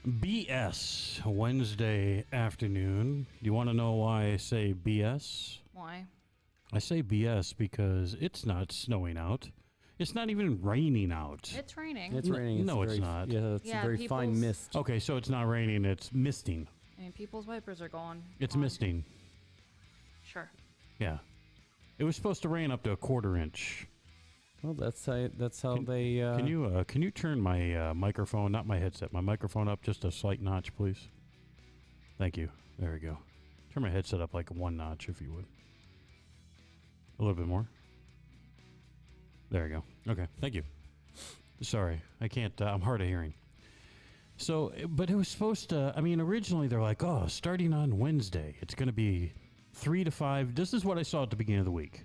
BS Wednesday afternoon. Do you want to know why I say BS? Why? I say BS because it's not snowing out. It's not even raining out. It's raining. It's raining. No, it's very, not. Yeah, it's Yeah, a very fine people's- mist. Okay, so it's not raining. It's misting. I mean, people's wipers are going. It's on. misting. Sure. Yeah. It was supposed to rain up to a quarter inch. Well, that's how they. Can you turn my microphone, not my headset, my microphone up just a slight notch, please? Thank you. There we go. Turn my headset up like one notch, if you would. A little bit more. There we go. Okay. Thank you. Sorry. I can't. I'm hard of hearing. So, but it was supposed to, I mean, originally they're like, oh, starting on Wednesday, it's going to be 3 to 5. This is what I saw at the beginning of the week.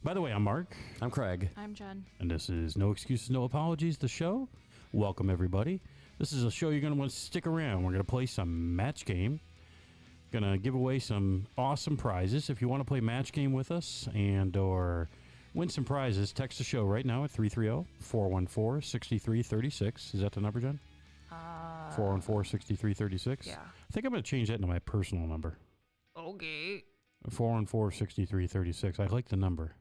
By the way, I'm Mark. I'm Craig. I'm Jen. And this is No Excuses, No Apologies, the show. Welcome, everybody. This is a show you're going to want to stick around. We're going to play some match game. Going to give away some awesome prizes. If you want to play match game with us and or win some prizes, text the show right now at 330-414-6336. Is that the number, Jen? 414-6336? Yeah. I think I'm going to change that to my personal number. Okay. 414-6336. I like the number.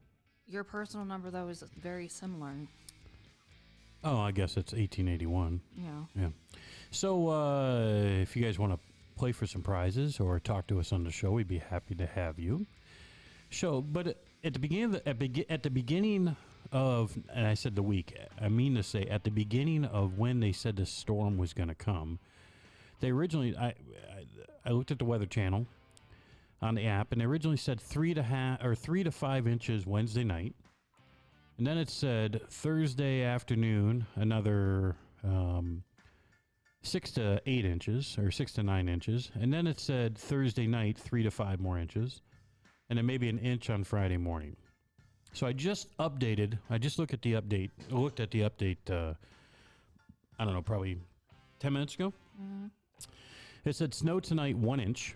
Your personal number, though, is very similar. Oh, I guess it's 1881. Yeah. Yeah. So if you guys want to play for some prizes or talk to us on the show, we'd be happy to have you. But at the beginning of, and I said the week, I mean to say at the beginning of when they said the storm was going to come, they originally, I looked at the Weather Channel on the app, and they originally said 3 to 5 inches Wednesday night. And then it said Thursday afternoon, another 6 to 8 inches, or 6 to 9 inches. And then it said Thursday night, 3 to 5 more inches. And then maybe an inch on Friday morning. So I just looked at the update, I don't know, probably 10 minutes ago. Mm-hmm. It said snow tonight, 1 inch.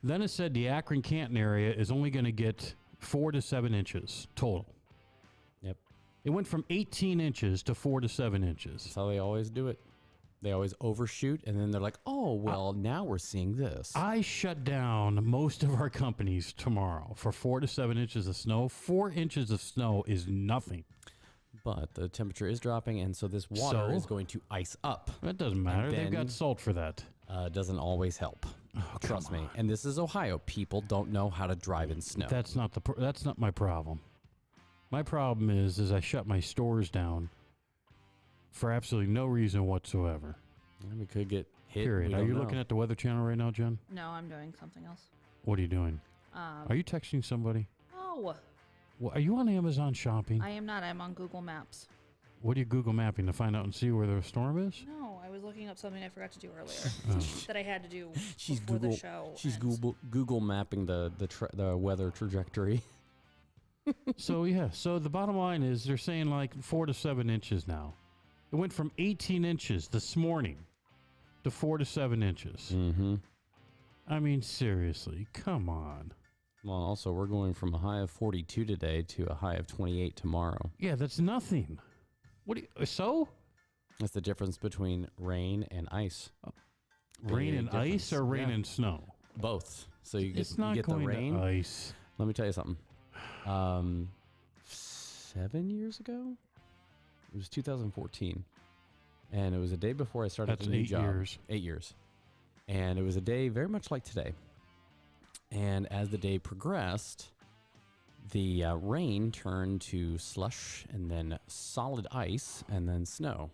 Then it said the Akron-Canton area is only going to get 4 to 7 inches total. Yep. It went from 18 inches to 4 to 7 inches. That's how they always do it. They always overshoot, and then they're like, oh, well, now we're seeing this. I shut down most of our companies tomorrow for 4 to 7 inches of snow. 4 inches of snow is nothing. But the temperature is dropping, and so this water is going to ice up. That doesn't matter. They've got salt for that. Doesn't always help. Oh, Trust me. And this is Ohio. People don't know how to drive in snow. That's not my problem. My problem is I shut my stores down for absolutely no reason whatsoever. And we could get hit. Period. Are you looking at the Weather Channel right now, Jen? No, I'm doing something else. What are you doing? Are you texting somebody? Oh, Well, are you on Amazon shopping? I am not. I'm on Google Maps. What are you Google mapping to find out and see where the storm is? No, I was looking up something I forgot to do earlier that I had to do She's before Google. the show. She's ends. Google mapping the weather trajectory. So the bottom line is they're saying like 4 to 7 inches now. It went from 18 inches this morning to 4 to 7 inches. Mm-hmm. I mean, seriously, come on. Well, also, we're going from a high of 42 today to a high of 28 tomorrow. Yeah, that's nothing. So? That's the difference between rain and ice. Rain and ice or rain and snow? Both. So you It's get, not you get the going rain. to ice. Let me tell you something. 7 years ago? It was 2014. And it was a day before I started That's a new 8 job. years. 8 years. And it was a day very much like today. And as the day progressed, the rain turned to slush and then solid ice and then snow.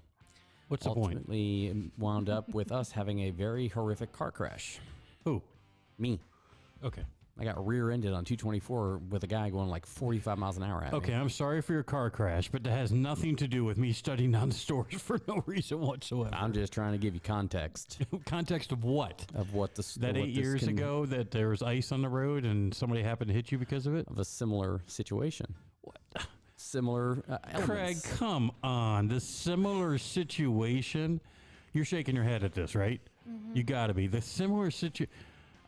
What's the point? Ultimately wound up with us having a very horrific car crash. Who? Me. Okay. I got rear-ended on 224 with a guy going like 45 miles an hour at me. Okay, I'm sorry for your car crash, but that has nothing to do with me shutting down the stores for no reason whatsoever. I'm just trying to give you context Context of what? of what this That 8 years ago that there was ice on the road and somebody happened to hit you because of it? of a similar situation. What? Similar elements. Craig, come on. The similar situation. You're shaking your head at this, right? Mm-hmm. You got to be. The similar situation.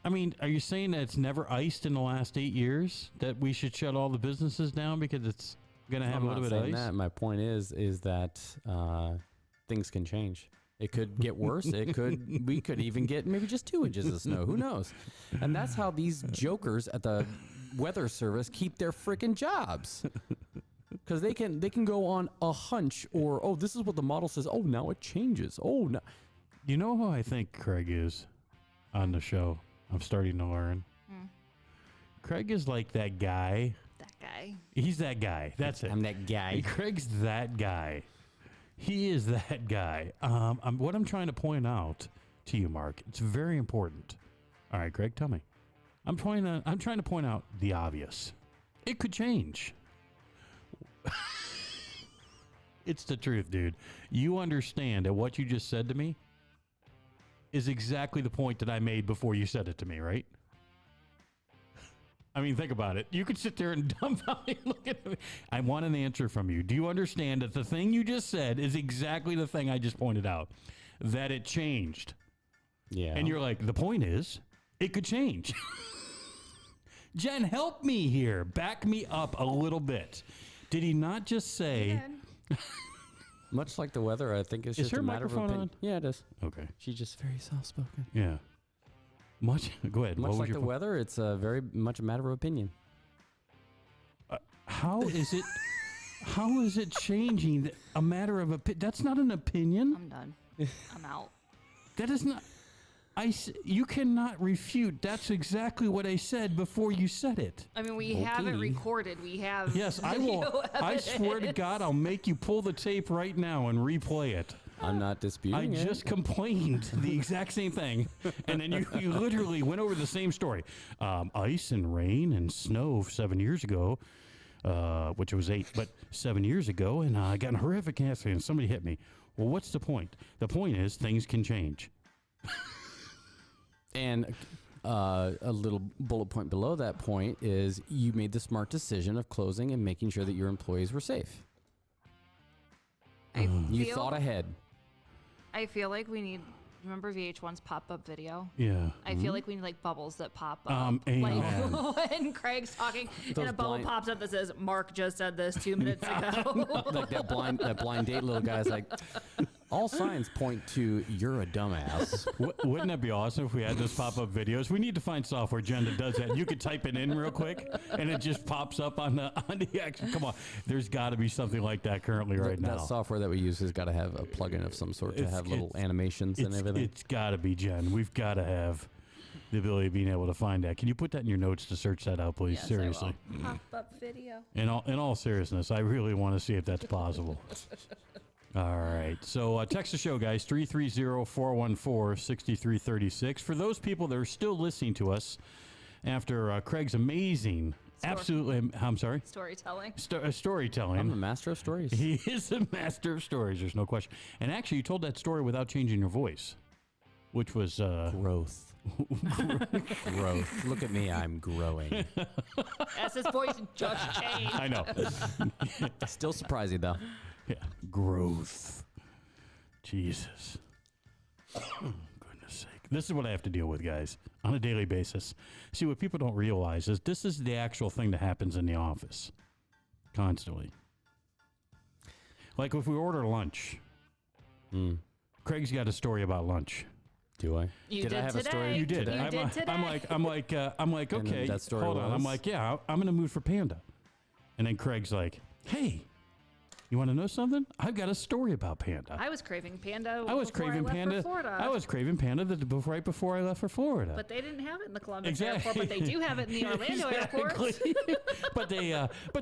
I mean, are you saying that it's never iced in the last 8 years? That we should shut all the businesses down because it's going to have a little bit of ice? That. My point is that things can change. It could get worse. We could even get maybe just 2 inches of snow. Who knows? And that's how these jokers at the weather service keep their freaking jobs. Because they can go on a hunch or, oh, this is what the model says. Oh, now it changes. Oh, no. You know who I think Craig is on the show? I'm starting to learn. Craig is like that guy. That guy. He's that guy. That's it. I'm that guy. Craig's that guy. He is that guy. What I'm trying to point out to you, Mark, it's very important. All right, Craig, tell me. I'm trying to point out the obvious. It could change. It's the truth, dude. You understand that what you just said to me is exactly the point that I made before you said it to me, right? I mean, think about it. You could sit there and dumbfounded look at me. I want an answer from you. Do you understand that the thing you just said is exactly the thing I just pointed out? That it changed. Yeah. And you're like, the point is, it could change. Jen, help me here. Back me up a little bit. Did he not just say... Much like the weather, I think it's Is just her a matter of microphone opinion. Yeah, it is. Okay. She's just very soft-spoken. Yeah. Go ahead. Much What was like your the weather, it's very much a matter of opinion. How is it? How is it changing? A matter of opinion? That's not an opinion. I'm done. I'm out. That is not. You cannot refute. That's exactly what I said before you said it. I mean, we have it Okay. recorded. We have. Yes, I will. I swear to God, I'll make you pull the tape right now and replay it. I'm not disputing I it. just complained the exact same thing, and then you literally went over the same story. Ice and rain and snow 7 years ago, which was 8, but 7 years ago, and I got in a horrific accident and somebody hit me. Well, what's the point? The point is things can change. And a little bullet point below that point is you made the smart decision of closing and making sure that your employees were safe. You thought ahead. I feel like we need. Remember VH1's pop-up video? Yeah. I feel like we need like bubbles that pop up. Amen. Like when Craig's talking Those and a bubble blind- pops up that says, Mark just said this 2 minutes ago. Like that blind date little guy's like, all signs point to you're a dumbass. Wouldn't that be awesome if we had those pop-up videos? We need to find software, Jen, that does that. You could type it in real quick, and it just pops up on the action. Come on, there's got to be something like that currently right now. That software that we use has got to have a plugin of some sort to have little animations and everything. It's got to be, Jen. We've got to have the ability of being able to find that. Can you put that in your notes to search that out, please? Yes, I Seriously. will. Pop-up video. In all seriousness, I really want to see if that's possible. All right. So text the show, guys, 330-414-6336. For those people that are still listening to us after Craig's amazing, absolutely, I'm sorry? Storytelling. Storytelling. I'm a master of stories. He is a master of stories. There's no question. And actually, you told that story without changing your voice, which was... Growth. Growth. Look at me, I'm growing. As his voice just changed. I know. Still surprising, though. Yeah. Growth. Jesus. Goodness sake. This is what I have to deal with, guys, on a daily basis. See, what people don't realize is this is the actual thing that happens in the office. Constantly. Like if we order lunch, Craig's got a story about lunch. Do I? You did did I have today. a story? You did. You did today. I'm like, And okay, that story hold on. I'm was? like, yeah, I'm in the mood for Panda. And then Craig's like, hey, you want to know something? I've got a story about Panda. I was craving panda. I was before craving I left Panda. For Florida. I was craving Panda right before I left for Florida. But they didn't have it in the Columbus Exactly. airport. But they do have it in the Orlando airport. but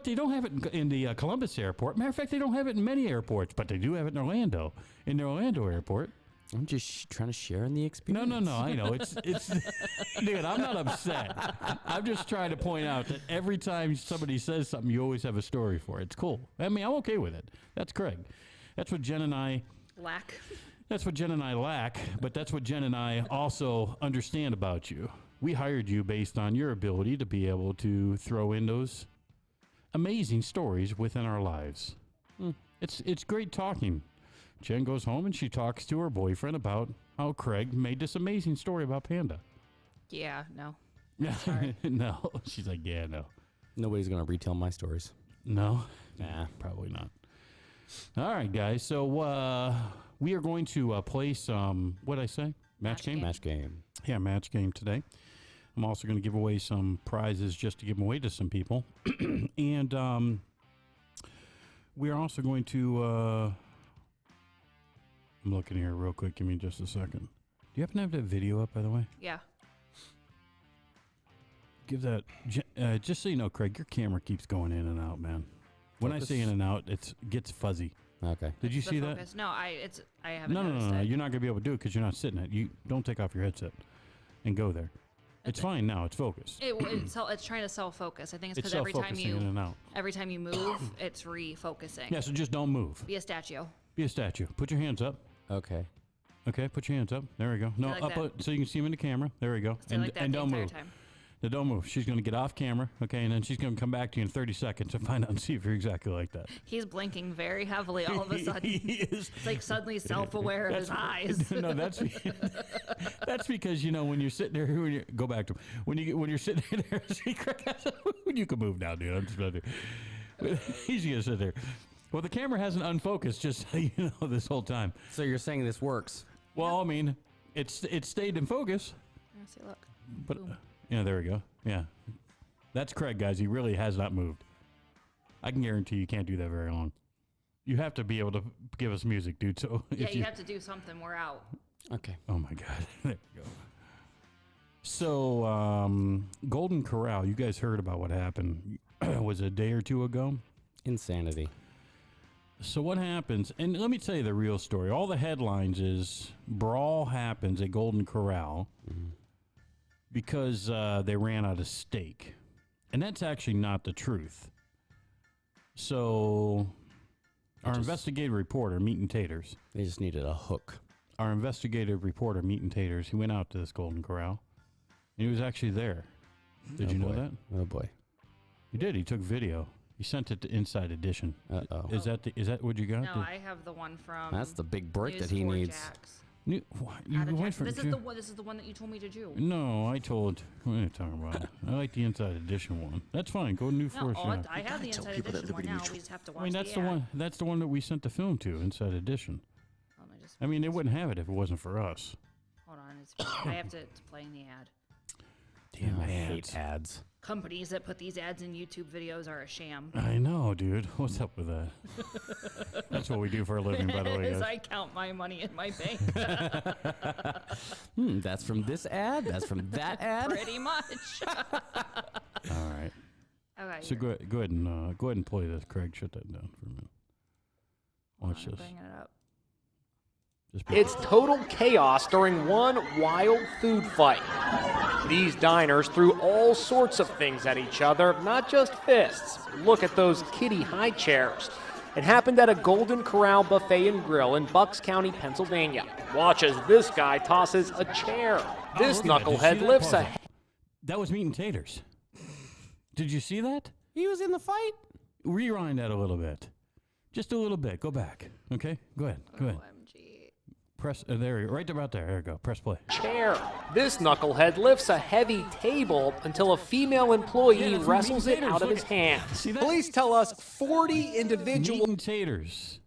they don't have it in the Columbus airport. Matter of fact, they don't have it in many airports, but they do have it in Orlando. In the Orlando airport. I'm just trying to share in the experience. No. I know it's dude. I'm not upset. I'm just trying to point out that every time somebody says something, you always have a story for it. It's cool. I mean, I'm okay with it. That's Craig. That's what Jen and I Lack. That's what Jen and I lack, but that's what Jen and I also understand about you. We hired you based on your ability to be able to throw in those amazing stories within our lives. It's great talking. Jen goes home and she talks to her boyfriend about how Craig made this amazing story about Panda. Yeah, no. No. She's like, yeah, no. Nobody's going to retell my stories. No? Nah. Probably not. All right, guys. So we are going to play some, what did I say? Match game? Match game. Yeah, match game today. I'm also going to give away some prizes just to give them away to some people. And we are also going to, I'm looking here real quick. Give me just a second. Do you happen to have that video up, by the way? Yeah. Give that, just so you know, Craig, your camera keeps going in and out, man. When I Focus? say in and out, it gets fuzzy. Okay. Did you The see focus. No, I haven't that? No, noticed it. You're not going to be able to do it because you're not sitting it. You don't take off your headset and go there. It's fine now. It's focused. It's trying to self-focus. I think it's It's because every time self-focusing in and out. you move, it's refocusing. Yeah, so just don't move. Be a statue. Be a statue. Put your hands up. Okay. Okay, put your hands up. There we go. No, like up that. So you can see them in the camera. There we go. Stay like that the don't entire move. time. Now, don't move. She's going to get off camera, okay, and then she's going to come back to you in 30 seconds and find out and see if you're exactly like that. He's blinking very heavily all of a sudden. He is. It's like suddenly self-aware of his eyes. No, that's because, you know, when you're sitting there, go back to when you're sitting there, see, Craig, you can move now, dude. I'm just about to. He's going to sit there. Well, the camera hasn't unfocused, just so you know, this whole time. So you're saying this works? Well, I mean, it stayed in focus. Yeah, see, look. But Boom. yeah, there we go. Yeah, that's Craig, guys. He really has not moved. I can guarantee you can't do that very long. You have to be able to give us music, dude. So Yeah, if you have to do something. We're out. Okay. Oh my God, there you go. So Golden Corral, you guys heard about what happened? Was it a day or two ago? Insanity. So what happens? And let me tell you the real story. All the headlines is brawl happens at Golden Corral. Because they ran out of steak. And that's actually not the truth. So our investigative reporter, Meat and Taters, They just needed a hook. our investigative reporter, Meat and Taters, he went out to this Golden Corral. And he was actually there. Did you know that? Oh boy. He did. He took video. He sent it to Inside Edition. Uh-oh. Is that what you got? No, I have the one from. That's the big break News that he 4 needs. Jax. You Out of went Jax. for This is the one that you told me to do. No, I told. What are you talking about? I like the Inside Edition one. That's fine. Go to New No, Force. I have the Inside Edition one now. We just have to watch I mean, that's the ad. one. That's the one that we sent the film to. Inside Edition. Hold on, I mean, they wouldn't have it if it wasn't for us. Hold on. I have to play in the ad. Damn, I hate ads. Companies that put these ads in YouTube videos are a sham. I know, dude. What's up with that? That's what we do for a living, by the way. As Guys. I count my money in my bank. That's from this ad. That's from that ad. Pretty much. All right. Okay. So go ahead and play this, Craig. Shut that down for a minute. Watch this. Bring it up. Just It's total chaos during one wild food fight. These diners threw all sorts of things at each other, not just fists. Look at those kitty high chairs. It happened at a Golden Corral Buffet and Grill in Bucks County, Pennsylvania. Watch as this guy tosses a chair. This look at that. Did you see knucklehead that? lifts Pause a it. That was Meat and Taters. Did you see that? He was in the fight. Rewind that a little bit. Just a little bit. Go back. Okay? Go ahead. Go ahead. OMG. Press. There you go. Right about there. There you go. Press play. chair. This knucklehead lifts a heavy table until a female employee Yeah, that's from wrestles Meat it and out of Taters. his hands. See that? Police tell us 40 Meat individuals. and Taters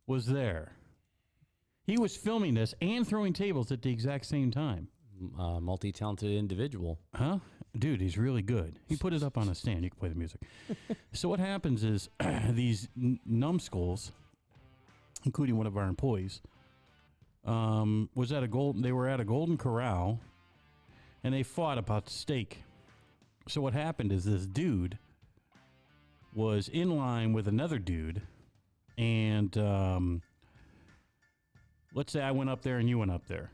was there. He was filming this and throwing tables at the exact same time. Multi-talented individual. Huh? Dude, he's really good. He put it up on a stand. You can play the music. So what happens is these numbskulls, including one of our employees, was at they were at a Golden Corral, and they fought about the steak. So what happened is this dude was in line with another dude, and let's say I went up there and you went up there,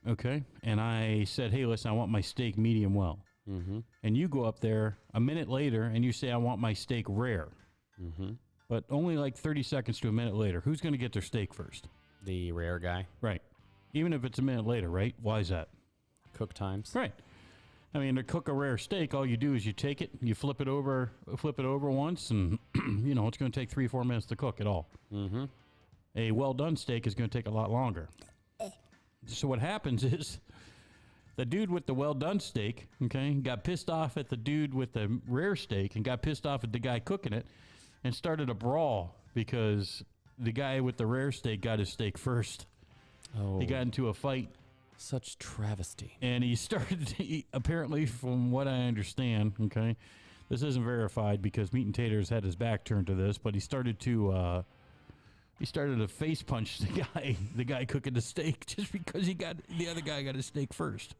okay? And I said, hey, listen, I want my steak medium well. Mm-hmm. And you go up there a minute later and you say, I want my steak rare. Mm-hmm. But only like 30 seconds to a minute later, who's going to get their steak first? The rare guy. Right. Even if it's a minute later, right? Why is that? Cook times. Right. I mean, to cook a rare steak, all you do is you take it, you flip it over once, and, you know, it's going to take 3-4 minutes to cook it all. Mm-hmm. A well-done steak is going to take a lot longer. So what happens is the dude with the well-done steak, okay, got pissed off at the dude with the rare steak and got pissed off at the guy cooking it and started a brawl because the guy with the rare steak got his steak first. Oh, He got into a fight, such travesty. and he started, apparently, from what I understand, okay, this isn't verified because Meat and Taters had his back turned to this, but he started to face punch the guy cooking the steak just because the other guy got his steak first.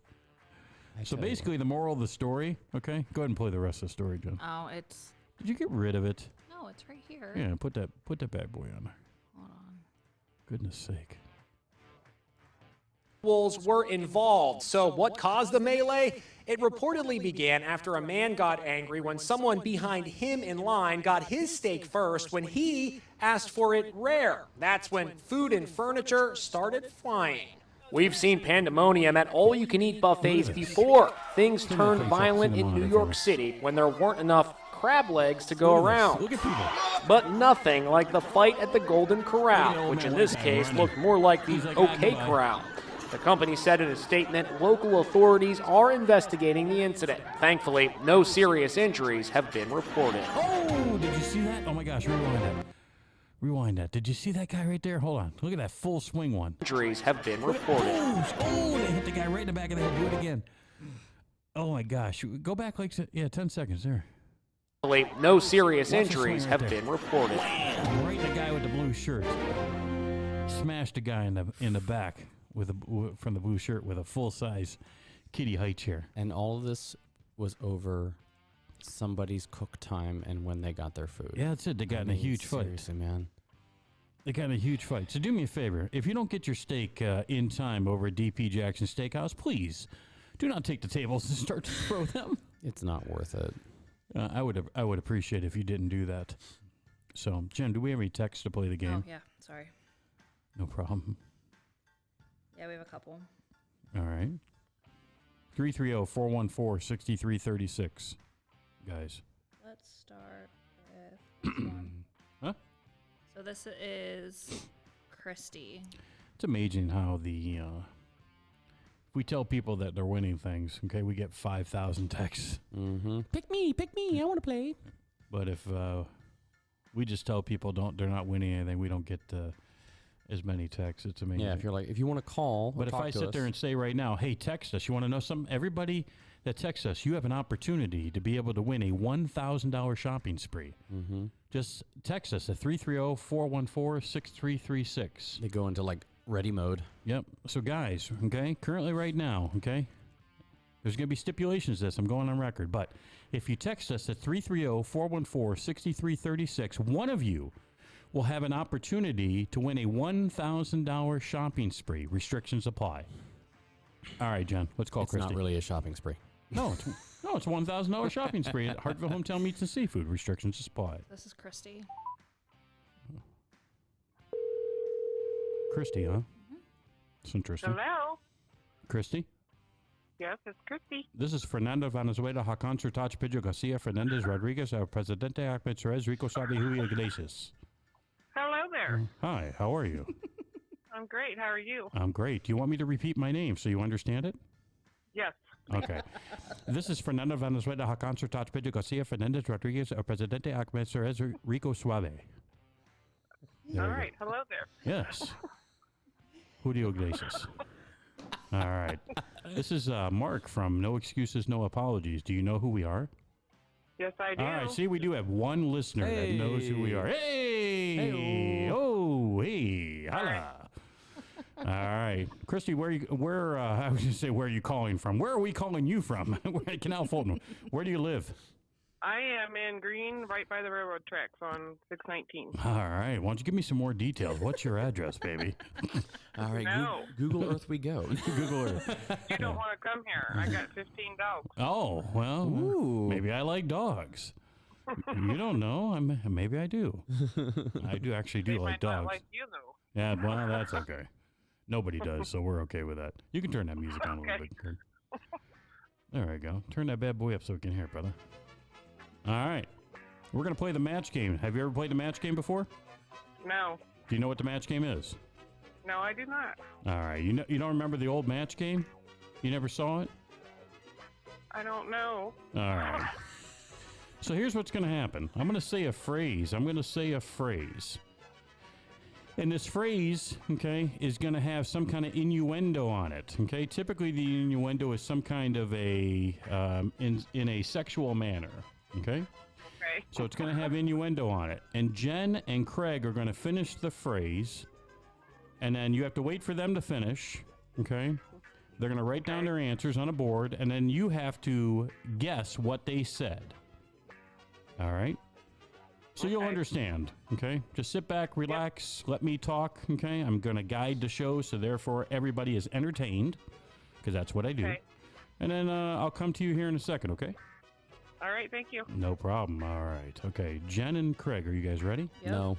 So basically, the moral of the story, okay, go ahead and play the rest of the story, Jen. Oh, it's Did you get rid of it? no, it's right here. Yeah, put that bad boy on there. Hold on. Goodness sake. Wolves were involved. So what caused the melee? It reportedly began after a man got angry when someone behind him in line got his steak first when he asked for it rare. That's when food and furniture started flying. We've seen pandemonium at all-you-can-eat buffets before. Things turned violent in New York City when there weren't enough crab legs to go around. Look at people. But nothing like the fight at the Golden Corral, which in this case looked more like the OK Corral. The company said in a statement, local authorities are investigating the incident. Thankfully, no serious injuries have been reported. Oh, did you see that? Oh my gosh, rewind that. Did you see that guy right there? Hold on. Look at that full swing one. Injuries have been reported. Oh, they hit the guy right in the back of the head. Do it again. Oh my gosh. Go back 10 seconds there. No serious Watch the injuries swing have right there. been reported. Right in the guy with the blue shirt. Smashed the guy in the back from the blue shirt with a full-size kitty high chair. And all of this was over somebody's cook time and when they got their food. Yeah, that's it. They got in a huge fight. Seriously, man. They got in a huge fight. So do me a favor. If you don't get your steak in time over at DP Jackson Steakhouse, please do not take the tables and start to throw them. It's not worth it. I would appreciate if you didn't do that. So, Jen, do we have any text to play the game? Oh, yeah. Sorry. No problem. Yeah, we have a couple. All right. 330-414-6336. Guys. Let's start with this one. Huh? So this is Christy. It's amazing how we tell people that they're winning things, okay, we get 5,000 texts. Mm-hmm. Pick me, I want to play. But if we just tell people they're not winning anything, we don't get as many texts. It's amazing. Yeah, if you want to call, But if I sit there and say right now, hey, text us, you want to know something? Everybody that texts us, you have an opportunity to be able to win a $1,000 shopping spree. Mm-hmm. Just text us at 330-414-6336. They go into like ready mode. Yep. So guys, okay, currently right now, okay, there's going to be stipulations to this. I'm going on record. But if you text us at 330-414-6336, one of you will have an opportunity to win a $1,000 shopping spree. Restrictions apply. All right, Jen, let's call Christy. It's not really a shopping spree. No, it's a $1,000 shopping spree at Hartville Hometown Meats and Seafood. Restrictions apply. This is Christy. Christy, huh? Mm-hmm. It's interesting. Hello. Christy? Yes, it's Christy. This is Fernando Valenzuela, Hakan Sertach, Pedro Garcia, Fernandez Rodriguez, our Presidente Ahmed Suarez, Rico Sabe, Julio Iglesias. Hello there. Hi, how are you? I'm great. How are you? I'm great. Do you want me to repeat my name so you understand it? Yes. Okay. This is Fernando Valenzuela, Hakan Sertach, Pedro Garcia, Fernandez Rodriguez, our Presidente Ahmed Suarez, Rico Suave. All right. Hello there. Yes. Julio Iglesias. All right. This is Mark from No Excuses, No Apologies. Do you know who we are? Yes, I do. All right. See, we do have one listener that knows who we are. Hey! Hey-o. Oh, hey! Holla! All right. Christy, I was going to say, where are you calling from? Where are we calling you from? Canal Fulton. Where do you live? I am in Green, right by the railroad tracks on 619. All right. Why don't you give me some more details? What's your address, baby? All right, No. Google Earth we go. Google Earth. You don't want to come here. I got 15 dogs. Oh, well, Ooh. maybe I like dogs. You don't know. Maybe I do. I do actually They do like might not dogs. like you, though. Yeah, well, that's okay. Nobody does, so we're okay with that. You can turn that music on a little Okay. bit. Good. There we go. Turn that bad boy up so we can hear it, brother. All right. We're going to play the match game. Have you ever played the match game before? No. Do you know what the match game is? No, I do not. All right. You don't remember the old match game? You never saw it? I don't know. All right. So here's what's going to happen. I'm going to say a phrase. And this phrase, okay, is going to have some kind of innuendo on it. Okay, typically the innuendo is some kind of a in a sexual manner. Okay, Okay. so it's going to have innuendo on it. And Jen and Craig are going to finish the phrase, and then you have to wait for them to finish. Okay, they're going to write down their answers on a board, and then you have to guess what they said. All right. So you'll understand, okay? Just sit back, relax, let me talk, okay? I'm going to guide the show, so therefore everybody is entertained, because that's what I do. Okay. And then I'll come to you here in a second, okay? All right. Thank you. No problem. All right. Okay. Jen and Craig, are you guys ready? Yep. No,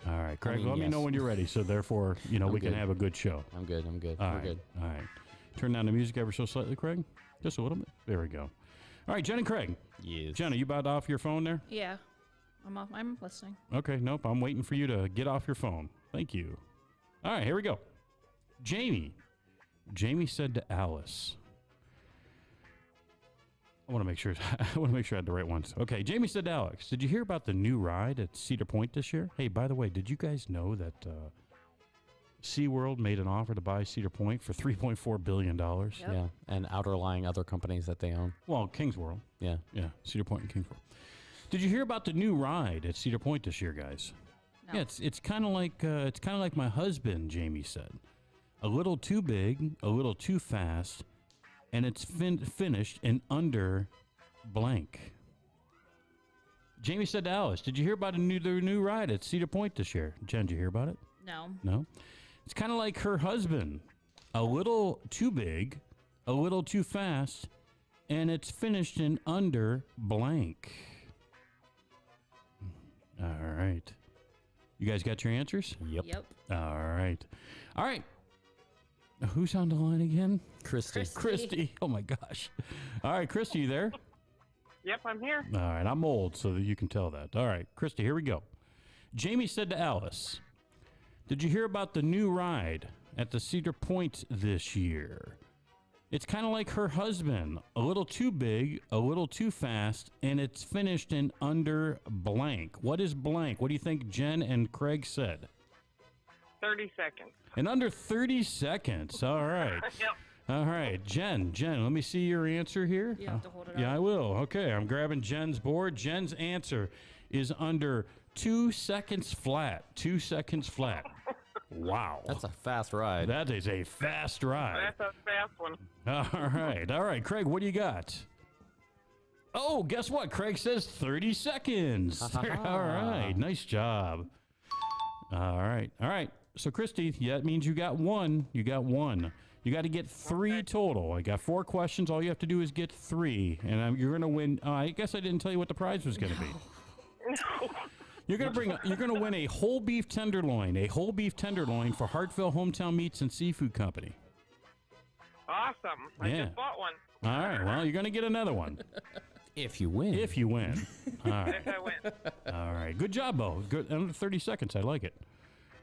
All right. Craig, mean, let me yes. know when you're ready, so therefore, we I'm can good. have a good show. I'm good. I'm good. All We're right. good. All right. Turn down the music ever so slightly, Craig. Just a little bit. There we go. All right, Jen and Craig. Yes. Jen, are you about off your phone there? Yeah. I'm listening. Okay, nope. I'm waiting for you to get off your phone. Thank you. All right, here we go. Jamie. Jamie said to Alice. I want to make sure. I want to make sure I had the right ones. Okay, Jamie said to Alex, "Did you hear about the new ride at Cedar Point this year? Hey, by the way, did you guys know that SeaWorld made an offer to buy Cedar Point for $3.4 billion? Yep. Yeah, and outlying other companies that they own. Well, Kings World. Yeah. Yeah, Cedar Point and Kings World. Did you hear about the new ride at Cedar Point this year, guys? No. Yeah, it's kind of like my husband, Jamie said. A little too big, a little too fast, and it's finished in under blank. Jamie said to Alice, "Did you hear about the new ride at Cedar Point this year?" Jen, did you hear about it? No. No. It's kind of like her husband. A little too big, a little too fast, and it's finished in under blank. All right. You guys got your answers? Yep. Yep. All right. All right. Who's on the line again? Christy. Christy. Oh, my gosh. All right, Christy, you there? Yep, I'm here. All right, I'm old, so that you can tell that. All right, Christy, here we go. Jamie said to Alice, "Did you hear about the new ride at the Cedar Point this year? It's kind of like her husband. A little too big, a little too fast, and it's finished in under blank." What is blank? What do you think Jen and Craig said? 30 seconds. In under 30 seconds. All right. Yep. All right, Jen, let me see your answer here. You have to hold it Yeah, up. I will. Okay, I'm grabbing Jen's board. Jen's answer is under 2 seconds flat. 2 seconds flat. Wow. That's a fast ride. That is a fast ride. That's a fast one. All right. All right, Craig, what do you got? Oh, guess what? Craig says 30 seconds. All right. Nice job. All right. All right. So, Christy, yeah, that means you got one. You got one. You got to get 3 total. I got 4 questions. All you have to do is get 3. And you're going to win. I guess I didn't tell you what the prize was going to be. You're going to win a whole beef tenderloin. A whole beef tenderloin for Hartville Hometown Meats and Seafood Company. Awesome. I Yeah. just bought one. All right. Well, you're going to get another one. If you win. If you win. All right. If I win. All right. Good job, Bo. Good. Under 30 seconds. I like it.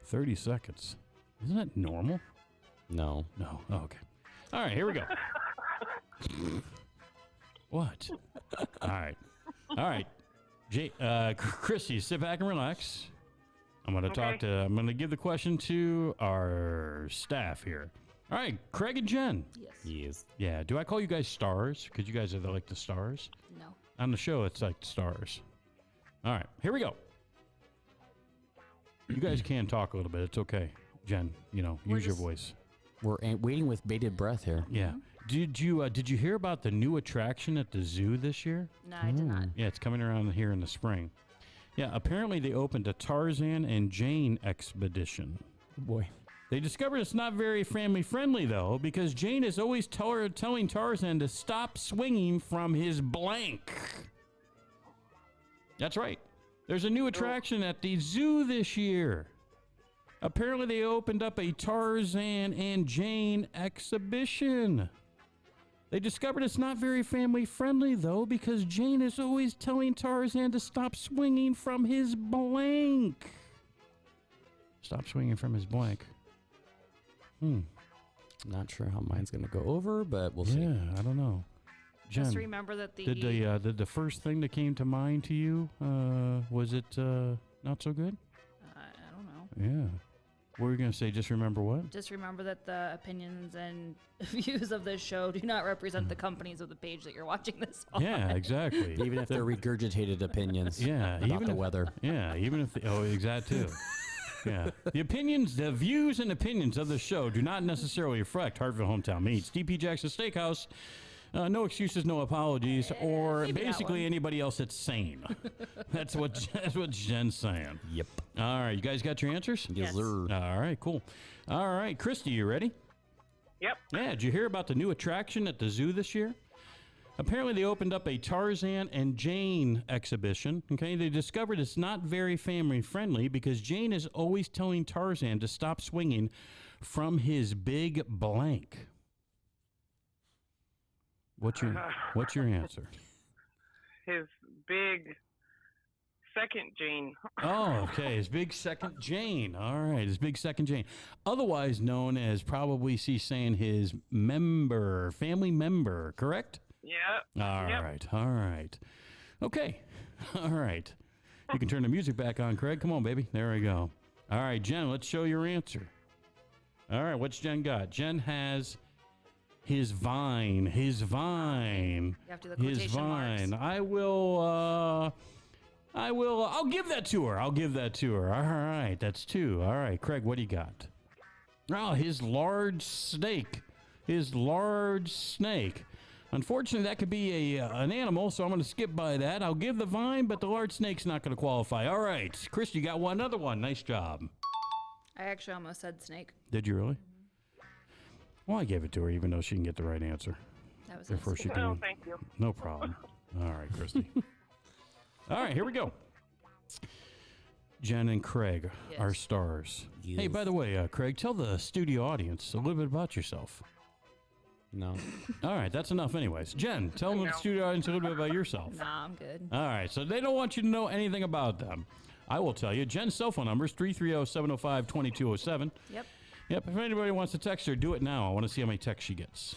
30 seconds. Isn't that normal? No. No. Oh, okay. All right. Here we go. What? All right. All right. Christy, sit back and relax. I'm going to I'm going to give the question to our staff here. All right. Craig and Jen. Yes. Yes. Yeah. Do I call you guys stars? Because you guys are like the stars. No. On the show, it's like stars. All right, here we go. You guys can talk a little bit. It's okay. Jen, use your voice. We're waiting with bated breath here. Yeah. Did you hear about the new attraction at the zoo this year? No, I did not. Yeah, it's coming around here in the spring. Yeah, apparently they opened a Tarzan and Jane expedition. Boy. They discovered it's not very family friendly, though, because Jane is always telling Tarzan to stop swinging from his blank. That's right. There's a new attraction at the zoo this year. Apparently, they opened up a Tarzan and Jane exhibition. They discovered it's not very family friendly, though, because Jane is always telling Tarzan to stop swinging from his blank. Stop swinging from his blank. Not sure how mine's going to go over, but we'll see. Yeah, I don't know. Jen, Just remember that the did the first thing that came to mind to you, was it not so good? I don't know. Yeah. What were you going to say? Just remember what? Just remember that the opinions and views of this show do not represent the companies of the page that you're watching this on. Yeah, exactly. Even if they're regurgitated opinions Yeah, about even the if, weather. Yeah, even if exact too. Yeah, the opinions, the views and opinions of the show do not necessarily reflect Hartville Hometown Meats, DP Jackson Steakhouse. No excuses, no apologies, or maybe that basically one. anybody else that's sane. That's what Jen's saying. Yep. All right, you guys got your answers? Yes. sir. All right, cool. All right, Christy, you ready? Yep. Yeah, did you hear about the new attraction at the zoo this year? Apparently, they opened up a Tarzan and Jane exhibition. Okay, they discovered it's not very family friendly because Jane is always telling Tarzan to stop swinging from his big blank. What's your answer? His big second Jane. Oh, okay. His big second Jane. All right. His big second Jane. Otherwise known as probably she's saying his family member, correct? Yeah. All Yep. right. All right. Okay. All right. You can turn the music back on, Craig. Come on, baby. There we go. All right, Jen, let's show your answer. All right. What's Jen got? Jen has his vine. His vine. You have to do the His quotation vine. marks. I'll give that to her. I'll give that to her. All right, that's 2. All right, Craig, what do you got? Oh, his large snake. His large snake. Unfortunately, that could be an animal, so I'm going to skip by that. I'll give the vine, but the large snake's not going to qualify. All right, Chris, you got one other one. Nice job. I actually almost said snake. Did you really? Well, I gave it to her, even though she can get the right answer. That was Therefore, she Oh, can. thank you. No problem. All right, Christy. All right, here we go. Jen and Craig Yes. are stars. Hey, Yes. by the way, Craig, tell the studio audience a little bit about yourself. No. All right, that's enough anyways. Jen, tell the studio audience a little bit about yourself. Nah, I'm good. All right, so they don't want you to know anything about them. I will tell you. Jen's cell phone number is 330-705-2207. Yep. Yep, if anybody wants to text her, do it now. I want to see how many texts she gets.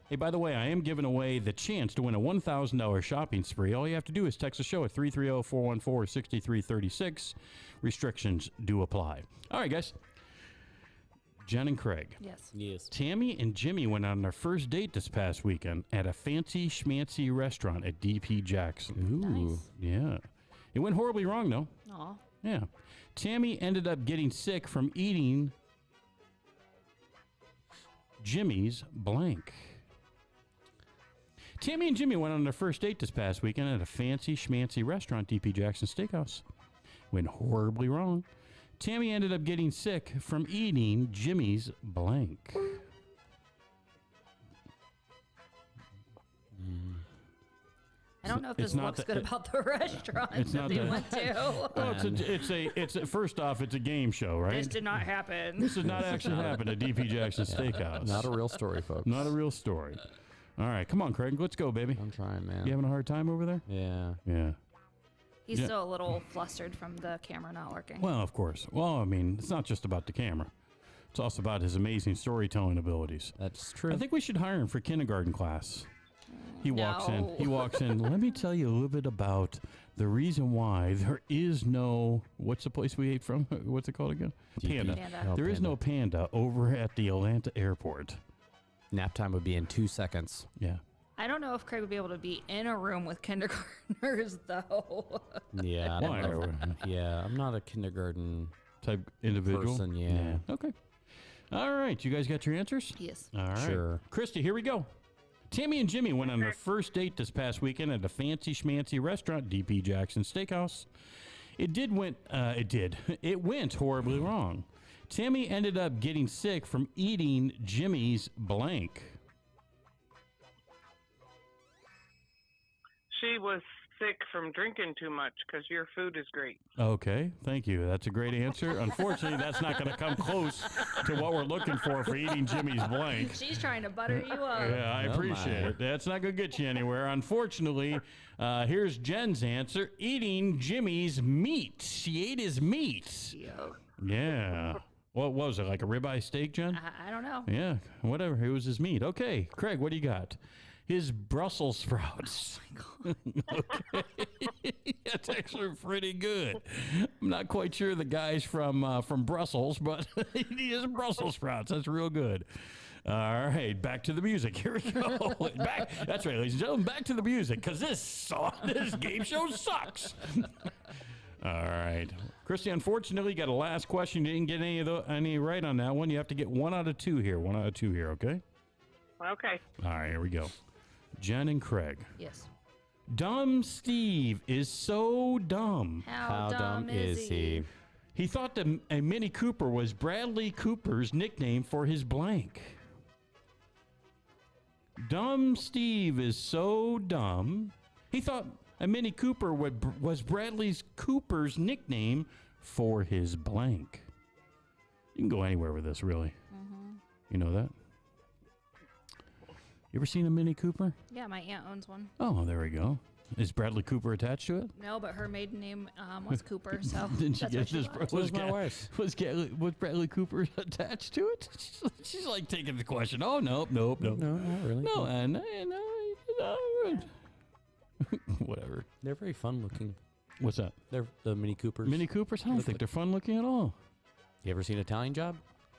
Hey, by the way, I am giving away the chance to win a $1,000 shopping spree. All you have to do is text the show at 330-414-6336. Restrictions do apply. All right, guys. Jen and Craig. Yes. Yes. Tammy and Jimmy went on their first date this past weekend at a fancy schmancy restaurant at DP Jackson. Ooh. Nice. Yeah. It went horribly wrong, though. Aw. Yeah. Tammy ended up getting sick from eating Jimmy's blank. Tammy and Jimmy went on their first date this past weekend at a fancy schmancy restaurant, DP Jackson Steakhouse. Went horribly wrong. Tammy ended up getting sick from eating Jimmy's blank. I don't know if It's this not looks the- good about the restaurant It's that not they the- went to. Well, first off, it's a game show, right? This did not happen. This did not actually happen at DP Jackson Steakhouse. Not a real story, folks. Not a real story. All right, come on, Craig. Let's go, baby. I'm trying, man. You having a hard time over there? Yeah. Yeah. He's Yeah. still a little flustered from the camera not working. Well, of course. Well, I mean, it's not just about the camera. It's also about his amazing storytelling abilities. That's true. I think we should hire him for kindergarten class. He walks in. No. He walks in. Let me tell you a little bit about the reason why there is no. What's the place we ate from? What's it called again? Panda. Panda. Oh, There is Panda. no panda over at the Atlanta airport. Nap time would be in 2 seconds. Yeah. I don't know if Craig would be able to be in a room with kindergartners, though. Yeah. I don't Why? know. Yeah. I'm not a kindergarten. Type individual. Person, yeah. Okay. All right. You guys got your answers? Yes. All right. Sure. Christy, here we go. Tammy and Jimmy went on their first date this past weekend at a fancy schmancy restaurant, DP Jackson Steakhouse. It went horribly wrong. Tammy ended up getting sick from eating Jimmy's blank. She was sick from drinking too much because your food is great. Okay, thank you. That's a great answer. Unfortunately, that's not going to come close to what we're looking for eating Jimmy's blank. She's trying to butter you up. Yeah, I Oh, appreciate my. it. That's not going to get you anywhere. Unfortunately, here's Jen's answer. Eating Jimmy's meat. She ate his meat. Yup. Yeah. What was it, like a ribeye steak, Jen? I don't know. Yeah, whatever. It was his meat. Okay, Craig, what do you got? His Brussels sprouts. Oh my God. Okay. That's actually pretty good. I'm not quite sure the guy's from Brussels, but he is Brussels sprouts. That's real good. All right, back to the music. Here we go. That's right, ladies and gentlemen, back to the music, because this game show sucks. All right. Christy, unfortunately, you got a last question. You didn't get any right on that one. You have to get 1 out of 2 here. 1 out of 2 here, okay? Okay. All right, here we go. Jen and Craig. Yes. Dumb Steve is so dumb. How dumb is he? He thought that a Mini Cooper was Bradley Cooper's nickname for his blank. Dumb Steve is so dumb. He thought a Mini Cooper was Bradley Cooper's nickname for his blank. You can go anywhere with this, really. Mm-hmm. You know that? You ever seen a Mini Cooper? Yeah, my aunt owns one. Oh, there we go. Is Bradley Cooper attached to it? No, but her maiden name was Cooper, so Didn't she that's get what she this? wants. Was Bradley Cooper attached to it? She's like taking the question. Oh, nope. No, not really. No, whatever. They're very fun looking. What's that? They're the Mini Coopers. Mini Coopers? I don't think they're fun looking at all. You ever seen Italian Job?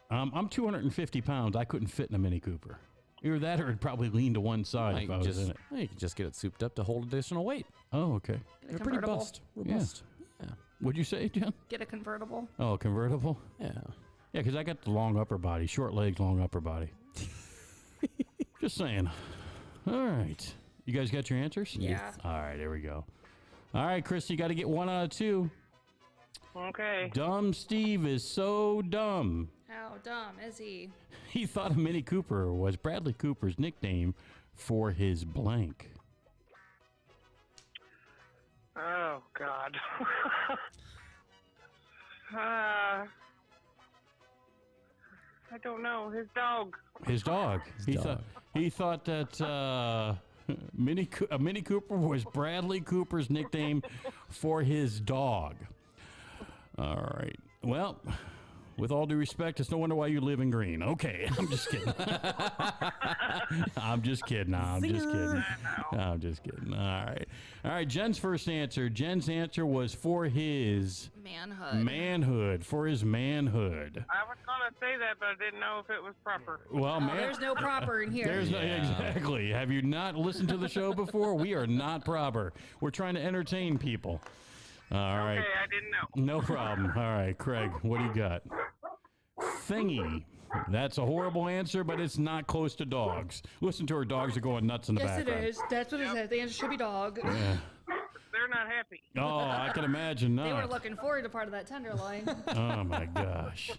I'm 250 pounds. I couldn't fit in a Mini Cooper. Either that or it'd probably lean to one side if I was in it. You can just get it souped up to hold additional weight. Oh, okay. They're pretty robust. Yeah. What'd you say, Jen? Get a convertible. Oh, convertible? Yeah. Yeah, because I got the long upper body, short legs, long upper body. Just saying. All right. You guys got your answers? Yeah. All right, here we go. All right, Chris, you got to get 1 out of 2. Okay. Dumb Steve is so dumb. How dumb is he? He thought a Mini Cooper was Bradley Cooper's nickname for his blank. Oh, God. I don't know. His dog. His dog. He thought that a Mini Cooper was Bradley Cooper's nickname for his dog. All right. Well, with all due respect, it's no wonder why you live in green. Okay, I'm just kidding. I'm just kidding. I'm just kidding. All right. Jen's first answer. Jen's answer was for his manhood. For his manhood. I was going to say that, but I didn't know if it was proper. Well, there's no proper in here. There's no, exactly. Have you not listened to the show before? We are not proper. We're trying to entertain people. All right. Okay, I didn't know. No problem. All right, Craig, what do you got? Thingy. That's a horrible answer, but it's not close to dogs. Listen to her. Dogs are going nuts in the background. Yes, it is. That's what it says. The answer should be dog. Yeah. They're not happy. Oh, I can imagine not. They were looking forward to part of that tenderloin. Oh, my gosh.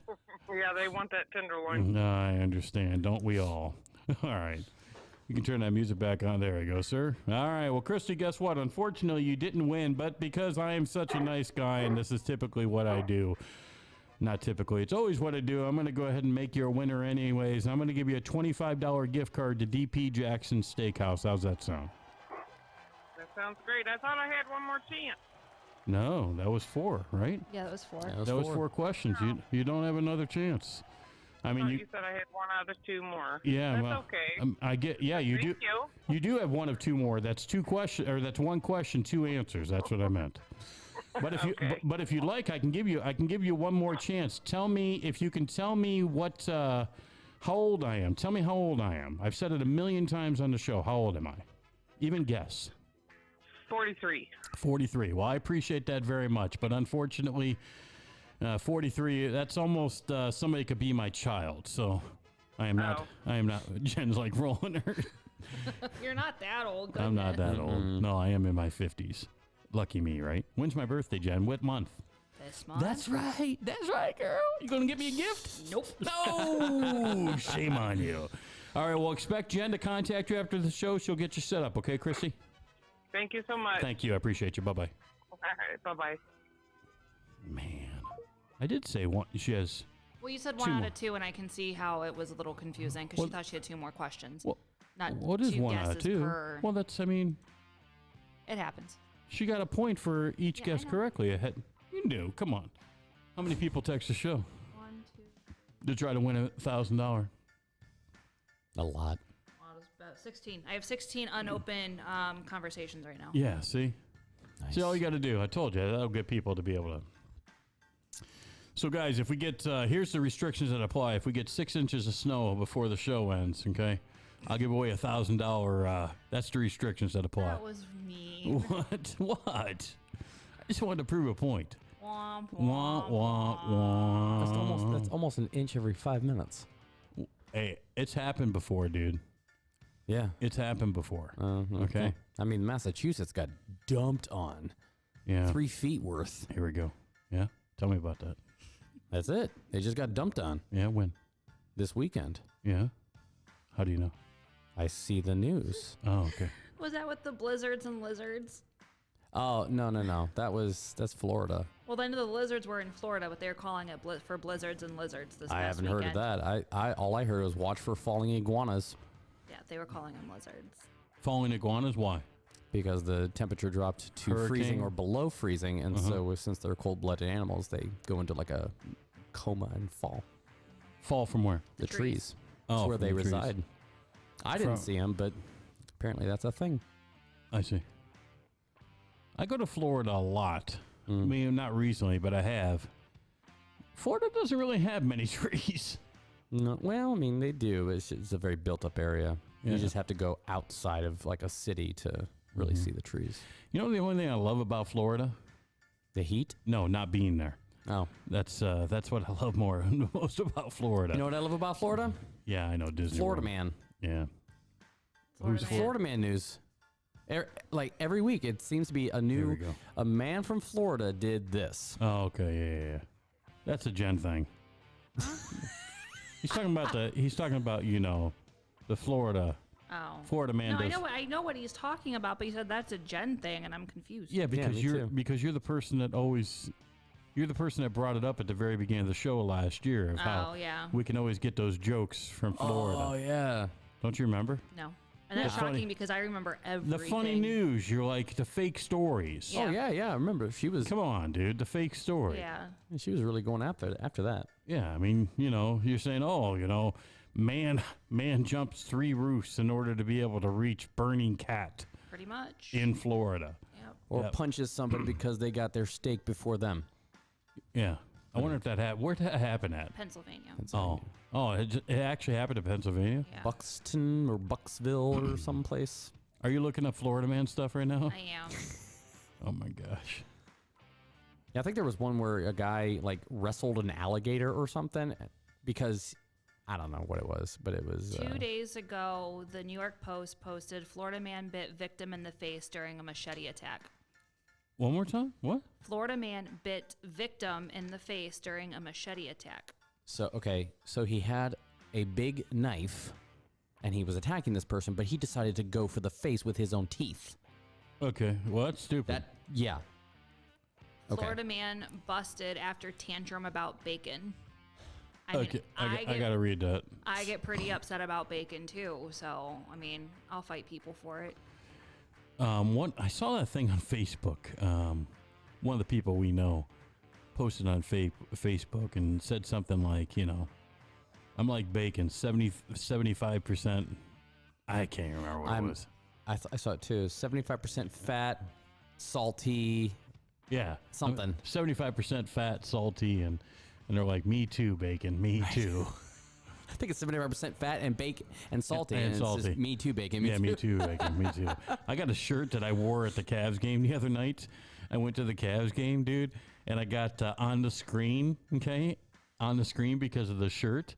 Yeah, they want that tenderloin. No, I understand. Don't we all? All right. You can turn that music back on. There we go, sir. All right. Well, Christy, guess what? Unfortunately, you didn't win, but because I am such a nice guy, and this is typically what I do, not typically, it's always what I do, I'm going to go ahead and make you a winner anyways. I'm going to give you a $25 gift card to DP Jackson Steakhouse. How's that sound? That sounds great. I thought I had one more chance. No, that was 4, right? Yeah, that was 4. That was 4 questions. You don't have another chance. I mean, you said I had 1 out of 2 more. Yeah, that's well, okay. I get. Yeah, you do. You do have 1 of 2 more. That's 2 questions, or that's 1 question, 2 answers. That's what I meant. But if but if you'd like, I can give you 1 more chance. Tell me if you can tell me what, how old I am. Tell me how old I am. I've said it a million times on the show. How old am I? Even guess. 43. 43. Well, I appreciate that very much, but unfortunately. 43, that's almost somebody could be my child, so I am not. Jen's like rolling her. You're not that old. I'm not that old. No, I am in my 50s. Lucky me, right? When's my birthday, Jen? What month? This month. That's right, girl. You gonna get me a gift? Nope. No. Shame on you. All right, well, expect Jen to contact you after the show. She'll get you set up, okay, Chrissy? Thank you so much. Thank you. I appreciate you. Bye-bye. All right, bye-bye. Man. I did say 1. She has. Well, you said 1 out of 2, and I can see how it was a little confusing because she thought she had 2 more questions. Well, not what is 2 1 out of guesses 2? per. Well, that's. I mean. It happens. She got a point for each guess correctly. Ahead. You knew. Come on. How many people text the show 1, 2. to try to win $1,000? A lot. Well, it was about 16. I have 16 unopened conversations right now. Yeah. See. See, all you got to do, I told you, that'll get people to be able to. So, guys, if we get, here's the restrictions that apply. If we get 6 inches of snow before the show ends, okay, I'll give away $1,000. That's the restrictions that apply. That was mean. What? I just wanted to prove a point. Womp, Wah, womp, wah, womp. wah. That's almost an inch every 5 minutes. Hey, it's happened before, dude. Yeah. It's happened before. Okay. I mean, Massachusetts got dumped on. Yeah. 3 feet worth. Here we go. Yeah. Tell me about that. That's it. They just got dumped on Yeah. When? this weekend. Yeah. How do you know? I see the news. Oh, okay. Was that with the blizzards and lizards? Oh, no. That's Florida. Well, then the lizards were in Florida, but they were calling it for blizzards and lizards this I past haven't heard of weekend. that. All I heard was watch for falling iguanas Yeah, they were calling them lizards. Falling iguanas? Why? because the temperature dropped to freezing Hurricane? or below freezing, and so since they're cold-blooded animals, they go into like a coma and fall. Fall from where? The trees. Oh, That's where from they the trees. reside. I didn't see them, but apparently that's a thing. I see. I go to Florida a lot. I mean, not recently, but I have. Florida doesn't really have many trees. No, well, I mean, they do. It's a very built-up area. Yeah. You just have to go outside of like a city to really see the trees. You know the only thing I love about Florida? The heat? No, not being there. Oh. That's what I love most about Florida. You know what I love about Florida? Yeah, I know Disney Florida World. Man. Yeah. Florida Who's man. Florida Man news. Like every week, it seems to be a There new. we go. A man from Florida did this. Oh, okay, yeah. That's a Jen thing. He's talking about the Florida man. No, does. I know what he's talking about, but he said that's a Jen thing, and I'm confused. Yeah, because me you're too. the person that brought it up at the very beginning of the show last year of how yeah. we can always get those jokes from Florida. Oh yeah. Don't you remember? No. And that's Yeah. Funny. shocking because I remember everything. The funny news. You're like the fake stories. Yeah. Oh yeah. I remember she was. Come on, dude. The fake story. Yeah. She was really going after that. Yeah, I mean, you're saying, man jumps 3 roofs in order to be able to reach burning cat Pretty much. in Florida. Yep. Or Yep. punches somebody because they got their steak before them. Yeah. I wonder if that happened. Where'd that happen at? Pennsylvania. Oh, it actually happened in Pennsylvania? Yeah. Buxton or Bucksville or someplace. Are you looking up Florida man stuff right now? I am. Oh, my gosh. Yeah, I think there was one where a guy like wrestled an alligator or something because I don't know what it was, but it was 2 days ago, the New York Post posted Florida man bit victim in the face during a machete attack. One more time? What? Florida man bit victim in the face during a machete attack. So he had a big knife and he was attacking this person, but he decided to go for the face with his own teeth. Okay. Well, that's stupid. Yeah. Okay. Florida man busted after tantrum about bacon. I Okay. mean, I got to read that. I get pretty upset about bacon too, so I mean, I'll fight people for it. I saw that thing on Facebook. One of the people we know posted on Facebook and said something like, I'm like bacon, 75%. I can't remember what it was. I saw it too. 75% fat, salty. Yeah. Something. 75% fat, salty, and they're like, me too, bacon, me too. I think it's 75% fat and bacon and salty. And it's salty. just me too, bacon. Yeah, me too, bacon, me too. I got a shirt that I wore at the Cavs game the other night. I went to the Cavs game, dude, and I got on the screen because of the shirt.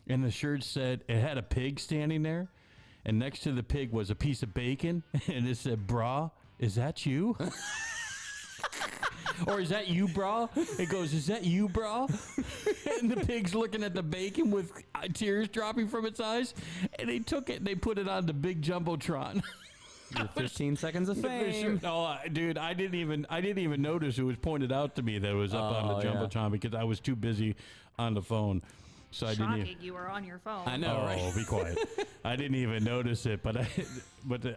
And the shirt said, it had a pig standing there, and next to the pig was a piece of bacon, and it said, brah, is that you? Or is that you, brah? It goes, is that you, brah? And the pig's looking at the bacon with tears dropping from its eyes, and they took it and they put it on the big jumbotron. Your 15 seconds of fame. Oh, dude, I didn't even notice it was pointed out to me that it was up on the jumbotron because I was too busy on the phone. So I didn't. Shocking, you were on your phone. I know, right? Oh, be quiet. I didn't even notice it, but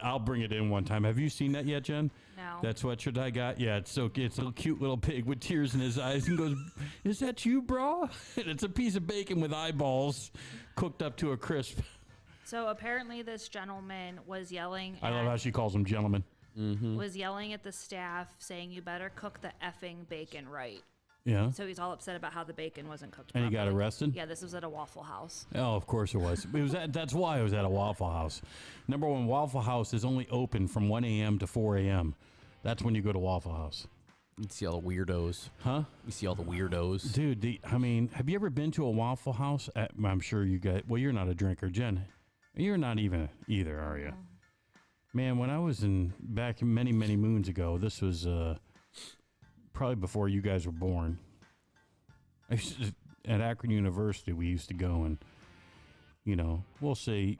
I'll bring it in one time. Have you seen that yet, Jen? No. That sweatshirt I got? Yeah, it's a cute little pig with tears in his eyes and goes, is that you, bro? And it's a piece of bacon with eyeballs cooked up to a crisp. So apparently this gentleman was yelling I at, love how she calls them gentlemen. was yelling at the staff saying, "You better cook the effing bacon right." Yeah. So he's all upset about how the bacon wasn't cooked And he properly. got arrested? Yeah, this was at a Waffle House. Oh, of course it was. That's why it was at a Waffle House. Number one, Waffle House is only open from 1 a.m. to 4 a.m. That's when you go to Waffle House. You see all the weirdos. Huh? You see all the weirdos. Dude, have you ever been to a Waffle House? I'm sure you guys, well, you're not a drinker, Jen. You're not even either, are you? Man, when I was back many, many moons ago, this was probably before you guys were born. At Akron University, we used to go and, we'll say,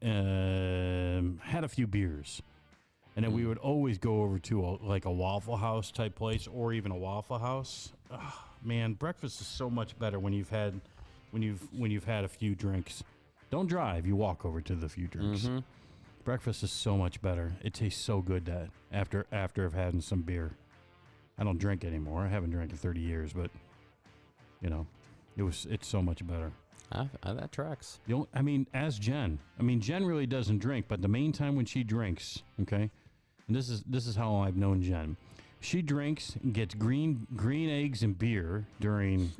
had a few beers. And then we would always go over to a Waffle House type place or even a Waffle House. Oh, man, breakfast is so much better when you've had a few drinks. Don't drive, you walk over to the few drinks. Breakfast is so much better. It tastes so good that after I've had some beer. I don't drink anymore. I haven't drank in 30 years, but it's so much better. That tracks. As Jen. Jen really doesn't drink, but the main time when she drinks, okay, and this is how I've known Jen. She drinks and gets green eggs and beer during.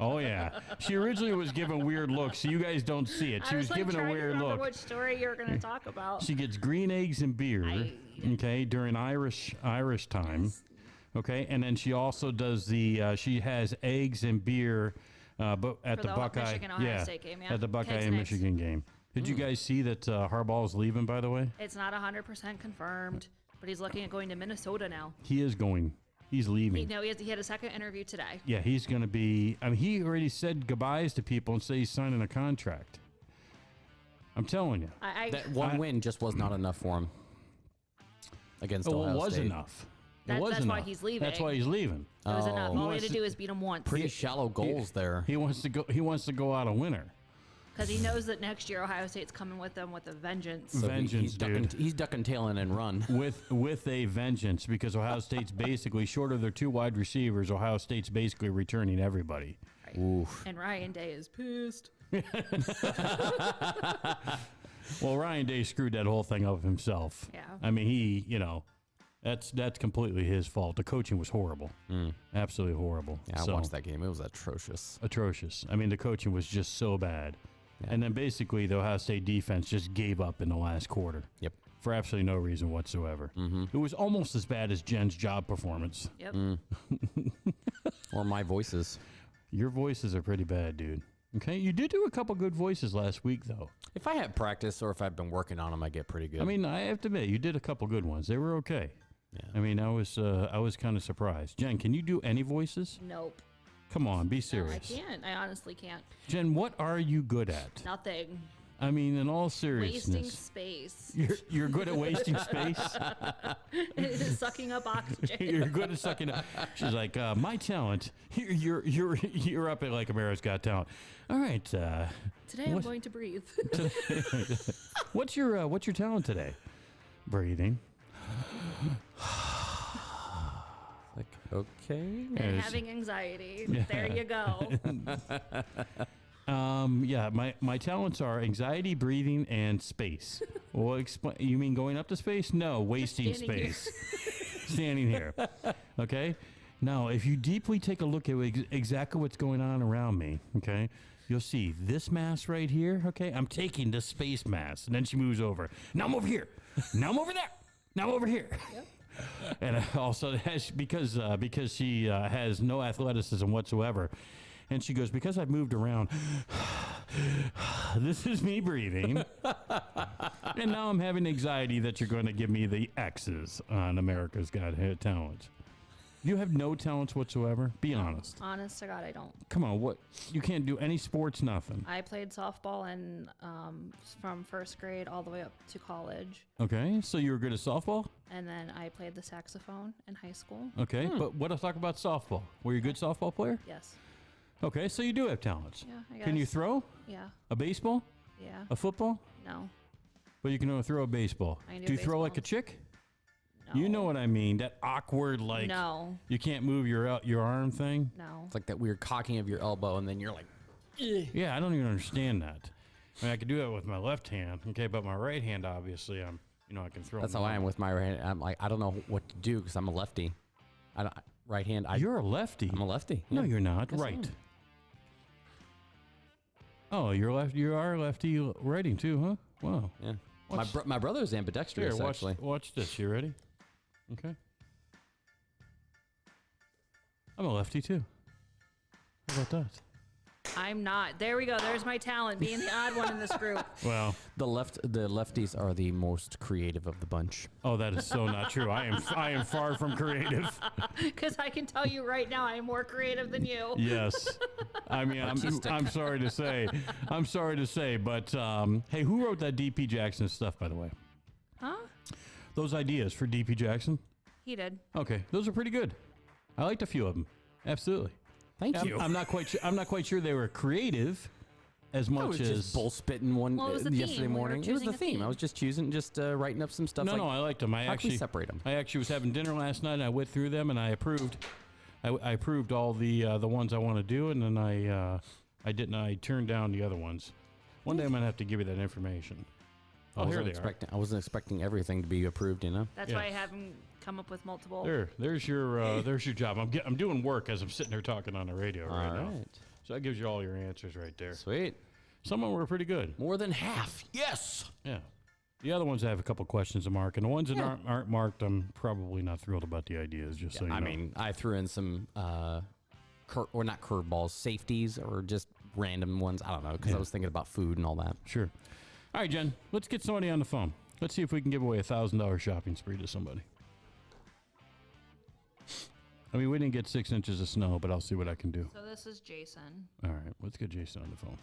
Oh yeah, she originally was given weird looks, so you guys don't see it. She was given a weird look. Which story you're going to talk about? She gets green eggs and beer, okay, during Irish time, okay, and then she also does she has eggs and beer, but at the Buckeye, Michigan-Ohio State game, at the Buckeye Kids and next. Michigan game. Did you guys see that Harbaugh's leaving? By the way, It's not 100% confirmed, but he's looking at going to Minnesota now. he is going. He's leaving. He had a second interview today. Yeah, he's going to be. He already said goodbyes to people and said he's signing a contract. I'm telling you. That one win just was not enough for him against Oh, Ohio it was State. enough. That's enough. why he's leaving. That's why he's leaving. It was enough. All he wants had to do is beat him once. Pretty shallow goals there. He wants to go. He wants to go out a winner. Because he knows that next year Ohio State's coming with them with a vengeance. So Vengeance, dude. He's ducking tailing and run. With a vengeance, because Ohio State's basically short of their two wide receivers. Ohio State's basically returning everybody. Right. Oof. And Ryan Day is pissed. Well, Ryan Day screwed that whole thing up himself. Yeah. That's completely his fault. The coaching was horrible. Absolutely horrible. Yeah, I watched that game. It was atrocious. Atrocious. The coaching was just so bad. Yeah. And then basically the Ohio State defense just gave up in the last quarter. Yep. For absolutely no reason whatsoever. It was almost as bad as Jen's job performance. Yep. Or my voices. Your voices are pretty bad, dude. Okay, you did do a couple good voices last week, though. If I had practice or if I've been working on them, I get pretty good. I have to admit, you did a couple good ones. They were okay. Yeah. I was kind of surprised. Jen, can you do any voices? Nope. Come on, be No, I serious. can't. I honestly can't. Jen, what are you good at? Nothing. In all Wasting seriousness. space. You're good at wasting space? Sucking up oxygen. You're good at sucking up. She's like, my talent. You're up at like America's Got Talent. All right. Today I'm what- going to breathe. What's your talent today? Breathing. Like, okay. And Yes. having anxiety. There you go. My talents are anxiety, breathing, and space. Well, explain. You mean going up to space? No, wasting standing here. space. Standing here. Okay. Now, if you deeply take a look at exactly what's going on around me, okay, you'll see this mass right here. Okay, I'm taking the space mass, and then she moves over. Now I'm over here. Now I'm over there. Now I'm over here. Yep. And also because she has no athleticism whatsoever. And she goes, because I've moved around, this is me breathing. And now I'm having anxiety that you're going to give me the X's on America's Got Talent. You have no talents whatsoever? Be honest. Honest to God, I don't. Come on, what? You can't do any sports, nothing. I played softball and from first grade all the way up to college. Okay, so you were good at softball? And then I played the saxophone in high school. Okay, but what I talk about softball? Were you a good softball player? Yes. Okay, so you do have talents. Yeah, I guess. Can you throw Yeah. a baseball? Yeah. A football? No. But you can only throw a baseball. I can do Do you throw like a baseball. chick? No. You know what I mean? That awkward, like, No. you can't move your arm thing. No. It's like that weird cocking of your elbow, and then you're like, Yeah, I don't even understand that. I can do that with my left hand, okay, but my right hand, obviously, I'm You know, I can throw. That's them how I out. am with my right hand. I'm like, I don't know what to do because I'm a lefty. I don't, right hand. You're a lefty. I'm a lefty. No, Yeah. you're not. Yes, I Right. am. Oh, you're left. You are lefty writing too, huh? Wow. Yeah. What's- My brother is ambidextrous, Here, actually. watch this. You ready? Okay. I'm a lefty too. How about that? I'm not. There we go. There's my talent, being the odd one in this group. Well, The lefties are the most creative of the bunch. oh, that is so not true. I am far from creative. Because I can tell you right now, I am more creative than you. Yes. I mean, I'm sorry to say. I'm sorry to say, but hey, who wrote that D.P. Jackson stuff, by the way? Huh? Those ideas for D.P. Jackson? He did. Okay, those are pretty good. I liked a few of them. Absolutely. Thank you. I'm not quite sure. I'm not quite sure they were creative as I much was as just bull spitting one Well, it was the yesterday theme. We were morning. It was choosing the a theme. I theme. was just writing up some stuff. No, like, no, I liked them. how can we separate them? I actually was having dinner last night, and I went through them, and I approved. I approved all the ones I want to do, and then I didn't. I turned down the other ones. One day I'm gonna have to give you that information. Oh, here they are. I wasn't expecting everything to be approved, you know. That's Yeah. why I haven't come up with multiple. There's your job. I'm doing work as I'm sitting here talking on the radio right All now. right. So that gives you all your answers right there. Sweet. Some of them were pretty good. More than half. Yes. Yeah. The other ones I have a couple questions to mark, and the ones that aren't marked, I'm probably not thrilled about the ideas. Just so you know. I mean, I threw in some, or not curveballs, safeties, or just random ones. I don't know, because I was thinking about food and all that. Sure. All right, Jen. Let's get somebody on the phone. Let's see if we can give away $1,000 shopping spree to somebody. I mean, we didn't get 6 inches of snow, but I'll see what I can do. So this is Jason. All right, let's get Jason on the phone.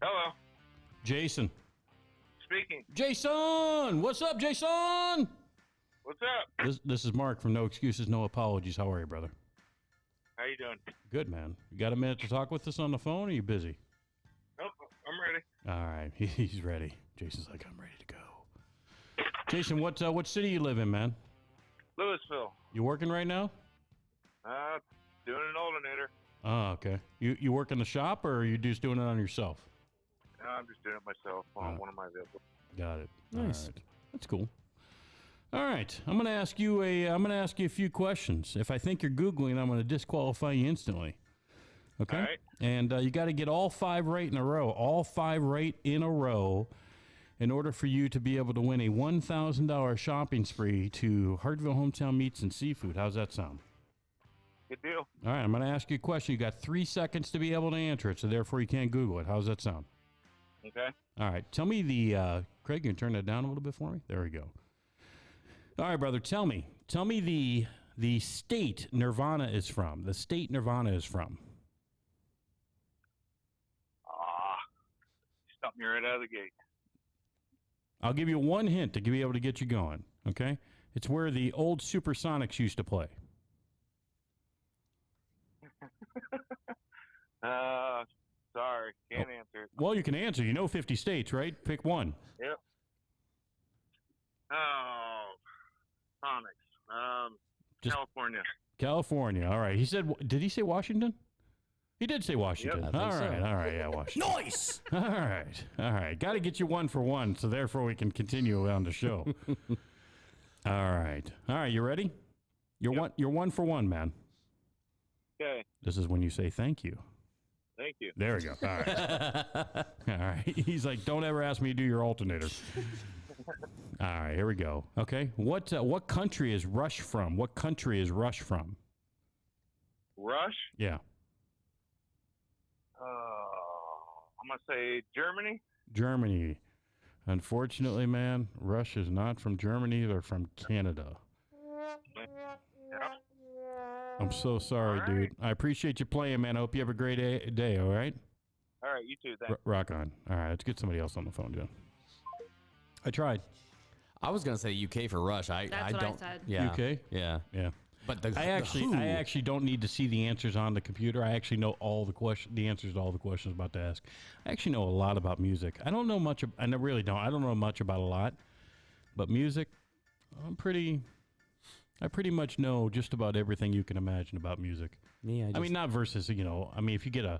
Hello. Jason. Speaking. Jason! What's up, Jason? What's up? This is Mark from No Excuses, No Apologies. How are you, brother? How you doing? Good, man. You got a minute to talk with us on the phone, or are you busy? Nope, I'm ready. All right, he's ready. Jason's like, I'm ready to go. Jason, what city you live in, man? Louisville. You working right now? Doing an alternator. Oh, okay. You work in the shop, or are you just doing it on yourself? No, I'm just doing it myself on one of my vehicles. Got it. Nice. All right. That's cool. All right, I'm gonna ask you a few questions. If I think you're Googling, I'm gonna disqualify you instantly. Okay. All right. And you got to get all 5 right in a row. All 5 right in a row, in order for you to be able to win a $1,000 shopping spree to Hartville Hometown Meats and Seafood. How's that sound? Good deal. All right, I'm gonna ask you a question. You got 3 seconds to be able to answer it, so therefore you can't Google it. How's that sound? Okay. All right. Tell me Craig, you can turn that down a little bit for me? There we go. All right, brother. Tell me the state Nirvana is from. The state Nirvana is from. Stumped me right out of the gate. I'll give you one hint to be able to get you going. Okay. It's where the old Supersonics used to play. Sorry, can't answer it. Well, you can answer. You know 50 states, right? Pick one. Yep. Oh, Sonics. Just- California. California. All right. He said. Did he say Washington? He did say Washington. Yep, I All think right. so. All right. Yeah, Washington. Nice. All right. Got to get you 1 for 1, so therefore we can continue on the show. All right. You ready? You're 1 for 1, man. Okay. This is when you say thank you. Thank you. There we go. All right. All right. He's like, don't ever ask me to do your alternator. All right. Here we go. Okay. What country is Rush from? What country is Rush from? Rush? Yeah. I'm going to say Germany. Germany. Unfortunately, man, Rush is not from Germany. They're from Canada. Yeah. I'm so sorry, All dude. right. I appreciate you playing, man. I hope you have a great day, all right? All right, you too. Thanks. Rock on. All right, let's get somebody else on the phone, John. I tried. I was gonna say UK for Rush. I That's what I don't. said. Yeah. UK? Yeah. Yeah. But the I actually don't need to see the answers on the computer. I actually know all the answers to all the questions I'm about to ask. I actually know a lot about music. I don't know much. I really don't. I don't know much about a lot, but music, I'm pretty I pretty much know just about everything you can imagine about music. Me, I mean, not versus, I mean, if you get a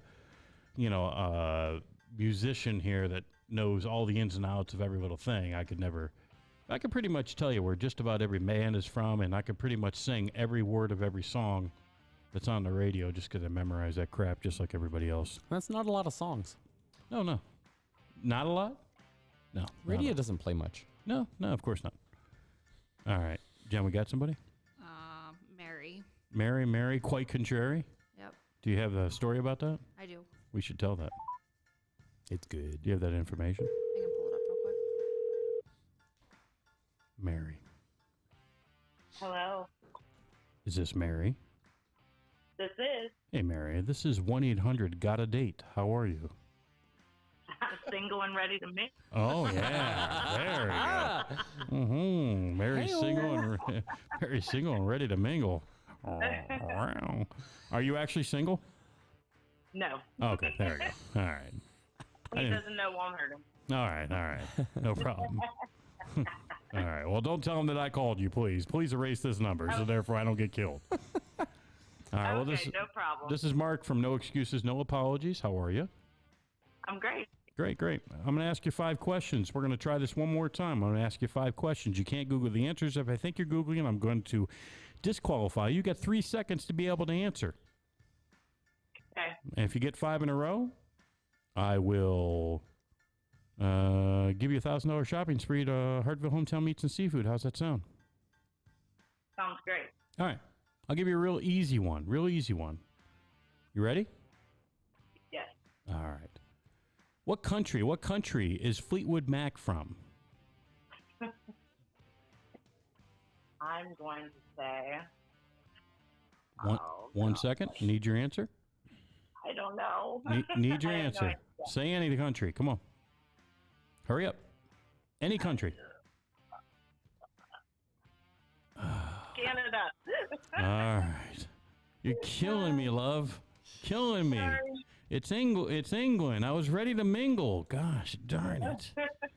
musician here that knows all the ins and outs of every little thing, I could pretty much tell you where just about every band is from, and I could pretty much sing every word of every song that's on the radio just because I memorize that crap just like everybody else. That's not a lot of songs. No. Not a lot? No. Radio doesn't play much. No, of course not. All right. Jen, we got somebody? Mary. Mary, quite contrary? Yep, Do you have a story about that? I do. We should tell that. It's good. Do you have that information? I can pull it up real quick. Mary. Hello. Is this Mary? This is Hey, Mary. This is 1-800-GOT a date. How are you? single and ready to mix. Oh, yeah. There you go. Mm-hmm. Mary's single and ready to mingle. Are you actually single? No. Okay, there you go. All right. He doesn't know, won't hurt him. All right. No problem. All right. Well, don't tell him that I called you, please. Please erase this number so therefore I don't get killed. All right. Well, Okay, no problem. This is Mark from No Excuses, No Apologies. How are you? I'm great. Great. I'm going to ask you 5 questions. We're going to try this one more time. I'm going to ask you 5 questions. You can't Google the answers. If I think you're Googling, I'm going to disqualify you. You got 3 seconds to be able to answer. Okay. And if you get 5 in a row, I will give you $1,000 shopping spree to Hartville Hometown Meats and Seafood. How's that sound? Sounds great. All right. I'll give you a real easy one. You ready? Yes. All right. What country is Fleetwood Mac from? I'm going to say. One second. Need your answer? I don't know. Need your I have no answer. idea. Say any country. Come on. Hurry up. Any country. Canada. All right. You're killing me, love. Killing me. Sorry. It's England. I was ready to mingle. Gosh darn it.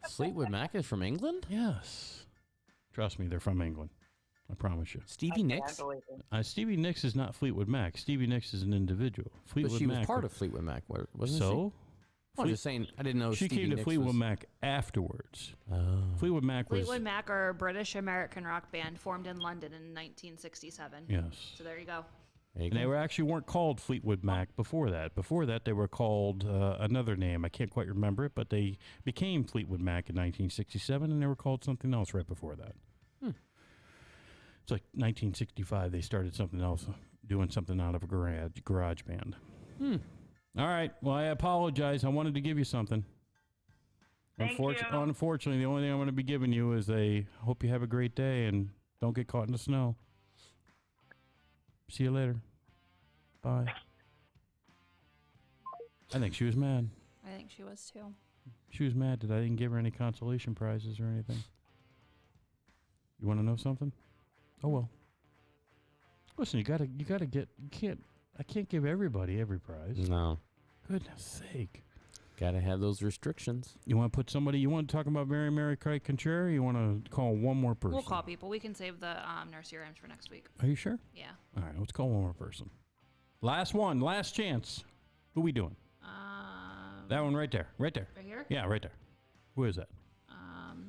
Fleetwood Mac is from England? Yes. Trust me, they're from England. I promise you. Stevie Nicks? I believe it. Stevie Nicks is not Fleetwood Mac. Stevie Nicks is an individual. Fleetwood But she was Mac part of Fleetwood Mac, wasn't she? So? I'm just saying, I didn't know She Stevie came to Nicks Fleetwood was... Mac afterwards. Oh. Fleetwood Mac was... Fleetwood Mac are a British-American rock band formed in London in 1967. Yes. So there you go. There you And they go. weren't called Fleetwood Mac before that. Before that, they were called another name. I can't quite remember it, but they became Fleetwood Mac in 1967, and they were called something else right before that. It's like 1965. They started something else, doing something out of a garage band. All right. Well, I apologize. I wanted to give you something. Thank you. Unfortunately, the only thing I'm going to be giving you is a hope you have a great day and don't get caught in the snow. See you later. Bye. I think she was mad. I think she was too. She was mad that I didn't give her any consolation prizes or anything. You want to know something? Oh well. Listen, I can't give everybody every prize. No. Goodness sake. Gotta have those restrictions. You want to talk about Mary Craig Contrary? You want to call one more person? We'll call people. We can save the nursery rhymes for next week. Are you sure? Yeah. All right, let's call one more person. Last chance. Who we doing? That one right there. Right there. Right here? Yeah, right there. Who is that?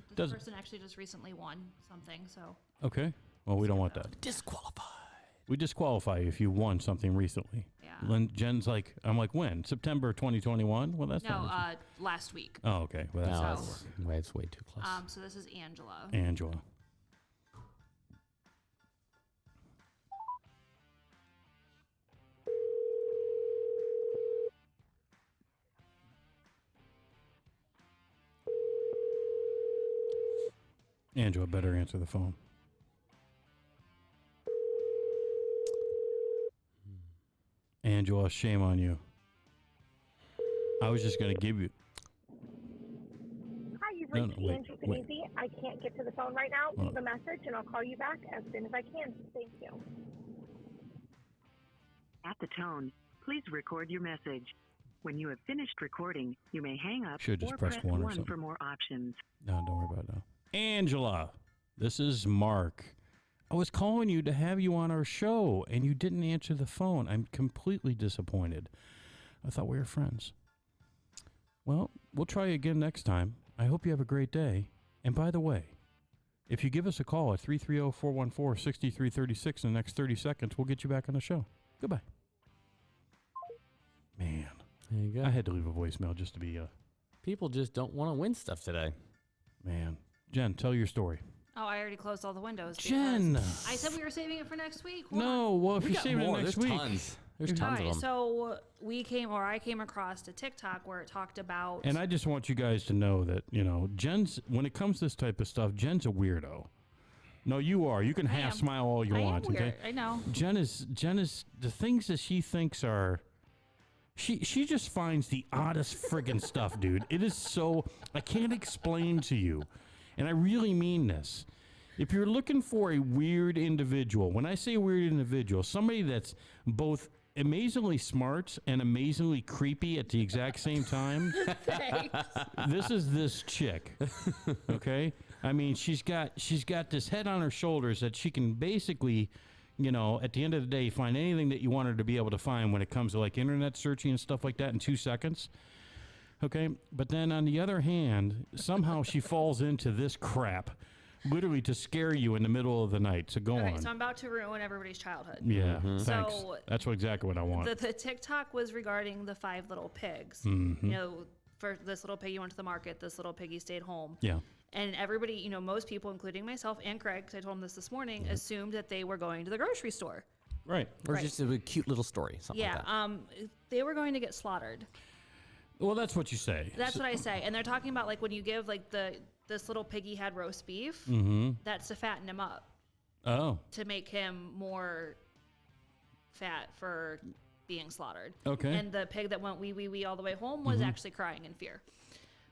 This Doesn't- person actually just recently won something, so. Okay. Well, we don't want that. Disqualified. We disqualify you if you won something recently. Yeah. Jen's like, I'm like, when? September 2021? Well, that's not No, recent. last week. Oh, okay. Well, that's No, not it's way too close. So this is Angela. Angela. Angela better answer the phone. Angela, shame on you. I was just going to give you... Hi, you've No, reached no, wait, Angie wait. Panizzi. I can't get to the phone right now. Oh. Leave a message and I'll call you back as soon as I can. Thank you. At the tone, please record your message. When you have finished recording, you may hang up Should've just or pressed press one or 1 something. for more options. No, don't worry about it now. Angela, this is Mark. I was calling you to have you on our show, and you didn't answer the phone. I'm completely disappointed. I thought we were friends. Well, we'll try again next time. I hope you have a great day. And by the way, if you give us a call at 330-414-6336 in the next 30 seconds, we'll get you back on the show. Goodbye. Man. There you go. I had to leave a voicemail just to be People just don't want to win stuff today. man. Jen, tell your story. Oh, I already closed all the windows. Jen! I said we were saving it for next week. Hold on. No, well, if We you got save it more. next There's week. tons. There's All tons right, of them. so I came across a TikTok where it talked about. And I just want you guys to know that, Jen's, when it comes to this type of stuff, Jen's a weirdo. No, you are. You can I half am. smile all you I want, am weird. okay? I know. Jen is the things that she thinks are. She just finds the oddest friggin' stuff, dude. It is so I can't explain to you, and I really mean this. If you're looking for a weird individual, when I say weird individual, somebody that's both amazingly smart and amazingly creepy at the exact same time. This is this chick. Okay? I mean, she's got this head on her shoulders that she can basically, at the end of the day, find anything that you want her to be able to find when it comes to like internet searching and stuff like that in 2 seconds. Okay? But then on the other hand, somehow she falls into this crap. Literally to scare you in the middle of the night. So go Okay, on. so I'm about to ruin everybody's childhood. Yeah, thanks. So That's exactly what I want. the TikTok was regarding the 5 little pigs. Mhm. For this little piggy went to the market, this little piggy stayed home. Yeah. And everybody, most people, including myself and Craig, 'cause I told him this morning, assumed that they were going to the grocery store. Right. Or Right. just a cute little story, something like that. They were going to get slaughtered. Well, that's what you say. That's what I say. And they're talking about like when you give like this little piggy had roast beef, that's to fatten him up, Oh. to make him more fat for being slaughtered. Okay. And the pig that went wee wee wee all the way home was actually crying in fear.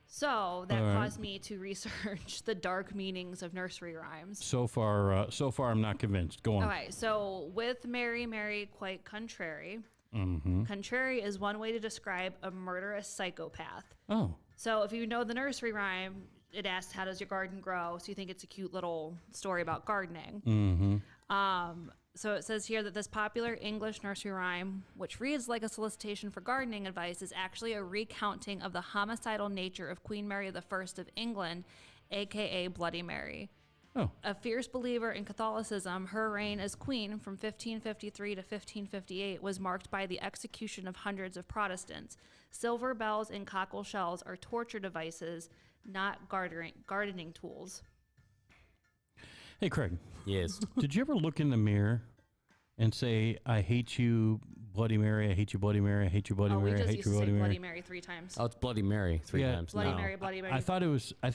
So that All right. caused me to research the dark meanings of nursery rhymes. So far, I'm not convinced. Go on. Okay, so with Mary, Mary, quite contrary. Mm-hmm. Contrary is one way to describe a murderous psychopath. Oh. So if you know the nursery rhyme, it asks, how does your garden grow? So you think it's a cute little story about gardening. Mm-hmm. So it says here that this popular English nursery rhyme, which reads like a solicitation for gardening advice, is actually a recounting of the homicidal nature of Queen Mary I of England, aka Bloody Mary. Oh. A fierce believer in Catholicism, her reign as queen from 1553 to 1558 was marked by the execution of hundreds of Protestants. Silver bells and cockle shells are torture devices, not gardening tools. Hey, Craig. Yes. Did you ever look in the mirror and say, "I hate you, Bloody Mary. I hate you, Bloody Mary. I hate you, Bloody We Mary. I just hate used you, to say Bloody Mary." Bloody Mary 3 times. Oh, it's Bloody Mary 3 Yeah. times. Bloody No. Mary, Bloody Mary. I thought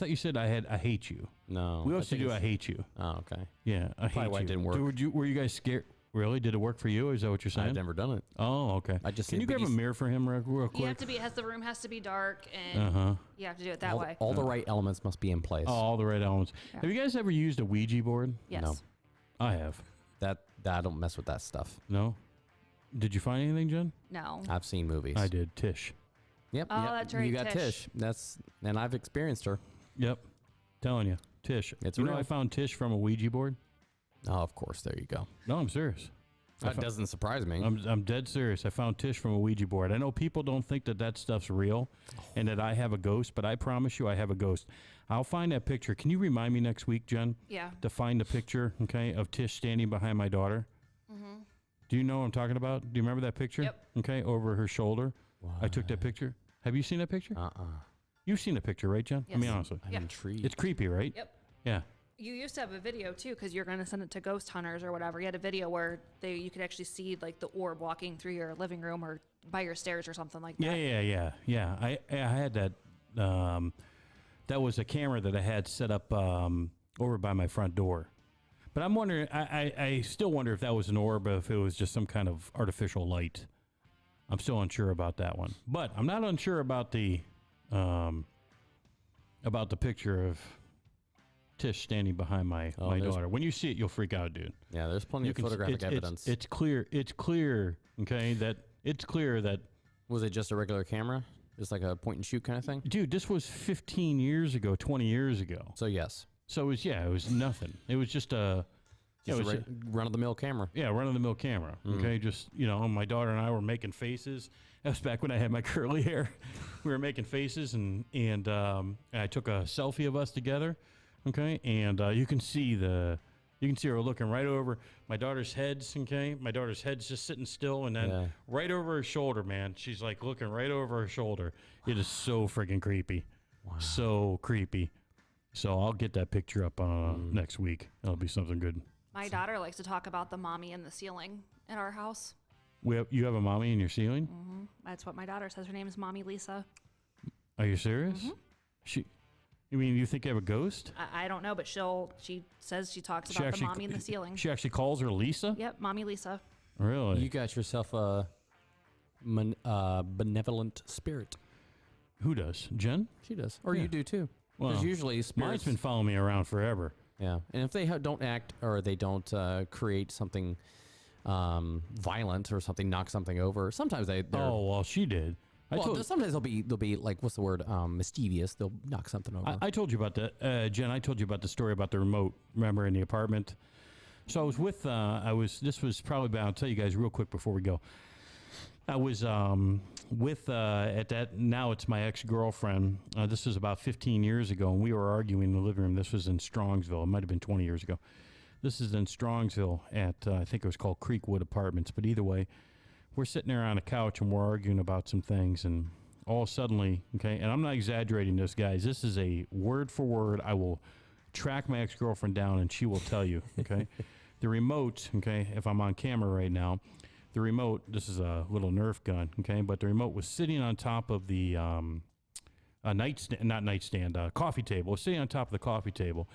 you said I hate you. No. We I also think do it's- I hate you. Oh, okay. Yeah, I hate Probably why it you. didn't work. Were you guys scared? Really? Did it work for you? Is that what you're saying? I've never done it. Oh, okay. I just Can say you grab a Biggie's- mirror for him real You quick? have to be, the room has to be dark, and Uh-huh. you have to do it that way. All the right elements must be in place. Oh, all the right elements. Yeah. Have you guys ever used a Ouija board? Yes. no. I have. That I don't mess with that stuff. No? Did you find anything, Jen? No. I've seen movies. I did. Tish. Yep. Oh, yep. that's right, You got Tish. Tish. And I've experienced her. Yep. Telling you. Tish. It's you know real. I found Tish from a Ouija board? Oh, of course. There you go. No, I'm serious. That doesn't surprise me. I'm dead serious. I found Tish from a Ouija board. I know people don't think that stuff's real and that I have a ghost, but I promise you I have a ghost. I'll find that picture. Can you remind me next week, Jen, Yeah. to find the picture, okay, of Tish standing behind my daughter? Mm-hmm. Do you know what I'm talking about? Do you remember that picture? Yep. Okay, over her shoulder. I took that picture. Have you seen that picture? You've seen the picture, right, Jen? Let me Yes. honestly. I'm Yeah. intrigued. It's creepy, right? Yep. Yeah. You used to have a video too, because you're going to send it to ghost hunters or whatever. You had a video where you could actually see like the orb walking through your living room or by your stairs or something like that. Yeah. I had that. That was a camera that I had set up over by my front door. But I'm wondering. I still wonder if that was an orb, or if it was just some kind of artificial light. I'm still unsure about that one. But I'm not unsure about the picture of Tish standing behind my daughter. When you see it, you'll freak out, dude. Yeah, there's plenty of photographic evidence. It's clear. It's clear. Okay, it's clear that. Was it just a regular camera? Just like a point and shoot kind of thing? Dude, this was 15 years ago, 20 years ago. So yes. So it was nothing. It was just a Just it was a run-of-the-mill camera. Yeah, run-of-the-mill camera. Okay, just, my daughter and I were making faces. That was back when I had my curly hair. We were making faces, and I took a selfie of us together. Okay, and you can see her looking right over my daughter's heads. Okay, my daughter's head's just sitting still, and then right over her shoulder, man. She's like looking right over her shoulder. It is so freaking creepy. Wow. So creepy. So I'll get that picture up next week. That'll be something good. My daughter likes to talk about the mommy in the ceiling in our house. You have a mommy in your ceiling? Mm-hmm. That's what my daughter says. Her name is Mommy Lisa. Are you serious? Mm-hmm. You think you have a ghost? I don't know, but she says she talks about the mommy in the ceiling. She actually calls her Lisa? Yep, Mommy Lisa. Really? You got yourself a benevolent spirit. Who does? Jen? She does. Or you do too. Because usually spirits... Mine's been following me around forever. Yeah. And if they don't act or they don't create something violent or something, knock something over, sometimes they're... Oh, well, she did. Sometimes they'll be like, what's the word? Mischievous. They'll knock something over. I told you about that, Jen. I told you about the story about the remote. Remember, in the apartment. So I was with. This was probably about. I'll tell you guys real quick before we go. I was with at that. Now it's my ex-girlfriend. This was about 15 years ago, and we were arguing in the living room. This was in Strongsville. It might have been 20 years ago. This is in Strongsville at I think it was called Creekwood Apartments. But either way. We're sitting there on a couch and we're arguing about some things, and all suddenly, okay, and I'm not exaggerating this, guys. This is a word for word. I will track my ex-girlfriend down and she will tell you, okay? The remote, okay, if I'm on camera right now, the remote, this is a little Nerf gun, okay, but the remote was sitting on top of the coffee table. It was sitting on top of the coffee table.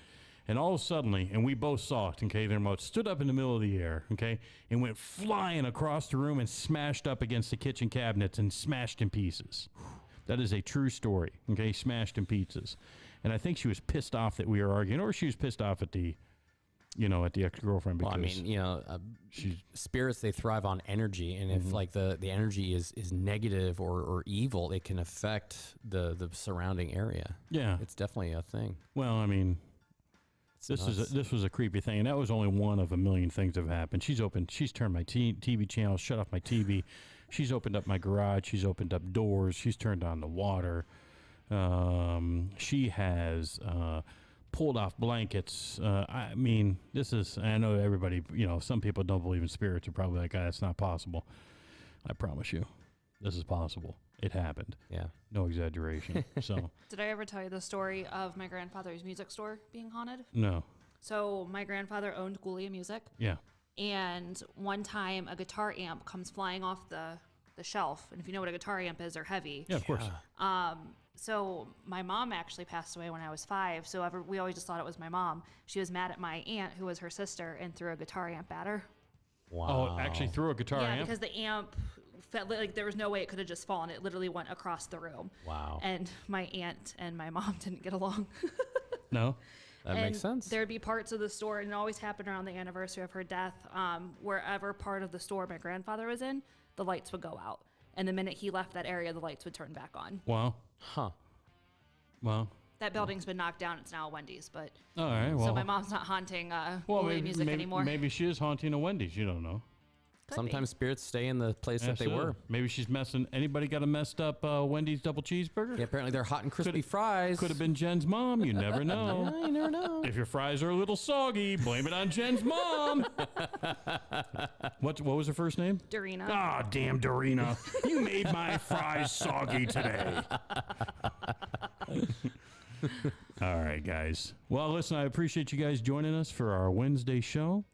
And all suddenly, and we both saw it, okay, the remote stood up in the middle of the air, okay, and went flying across the room and smashed up against the kitchen cabinets and smashed in pieces. That is a true story, okay, smashed in pieces. And I think she was pissed off that we were arguing, or she was pissed off at the ex-girlfriend because... spirits, they thrive on energy, and if, like, the energy is negative or evil, it can affect the surrounding area. Yeah. It's definitely a thing. Well, I mean... This was a creepy thing, and that was only one of a million things that have happened. She's turned my TV channel, shut off my TV. She's opened up my garage. She's opened up doors. She's turned on the water. She has pulled off blankets. I know everybody, some people don't believe in spirits. Are probably like, that's not possible. I promise you, this is possible. It happened. Yeah. No exaggeration. So. Did I ever tell you the story of my grandfather's music store being haunted? No. So my grandfather owned Gulia Music. Yeah. And one time a guitar amp comes flying off the shelf. And if you know what a guitar amp is, they're heavy. Yeah, of course. So my mom actually passed away when I was 5. So we always just thought it was my mom. She was mad at my aunt, who was her sister, and threw a guitar amp at her. Wow. Oh, actually threw a guitar amp? Yeah, because the amp... felt like there was no way it could have just fallen. It literally went across the room. Wow. And my aunt and my mom didn't get along. No? That makes sense. There'd be parts of the store, and it always happened around the anniversary of her death, wherever part of the store my grandfather was in, the lights would go out. And the minute he left that area, the lights would turn back on. Wow. Huh. Well. That building's been knocked down. It's now a Wendy's, but... All right, well... So my mom's not haunting music anymore. Maybe she is haunting a Wendy's. You don't know. Sometimes spirits stay in the place that they were. Maybe she's messing. Anybody got a messed up Wendy's double cheeseburger? Yeah, apparently they're hot and crispy fries. Could have been Jen's mom. You never know. Yeah, you never know. If your fries are a little soggy, blame it on Jen's mom. What was her first name? Dorina. Ah, damn Dorina. You made my fries soggy today. All right, guys. Well, listen, I appreciate you guys joining us for our Wednesday show.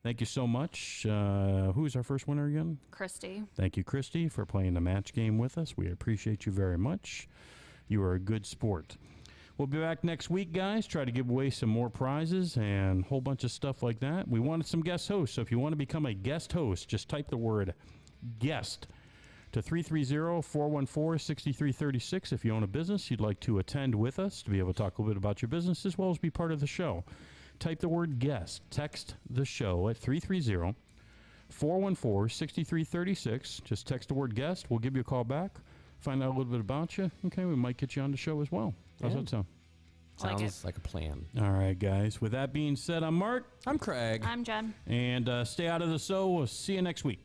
Thank you so much. Who's our first winner again? Christy. Thank you, Christy, for playing the match game with us. We appreciate you very much. You are a good sport. We'll be back next week, guys. Try to give away some more prizes and a whole bunch of stuff like that. We wanted some guest hosts, so if you want to become a guest host, just type the word guest to 330-414-6336. If you own a business, you'd like to attend with us to be able to talk a little bit about your business as well as be part of the show. Type the word guest. Text the show at 330-414-6336. Just text the word guest. We'll give you a call back. Find out a little bit about you. Okay, we might get you on the show as well. How's that sound? Like Sounds like a plan. All right, guys. With that being said, I'm Mark, I'm Craig. I'm Jen. and stay out of the so. We'll see you next week.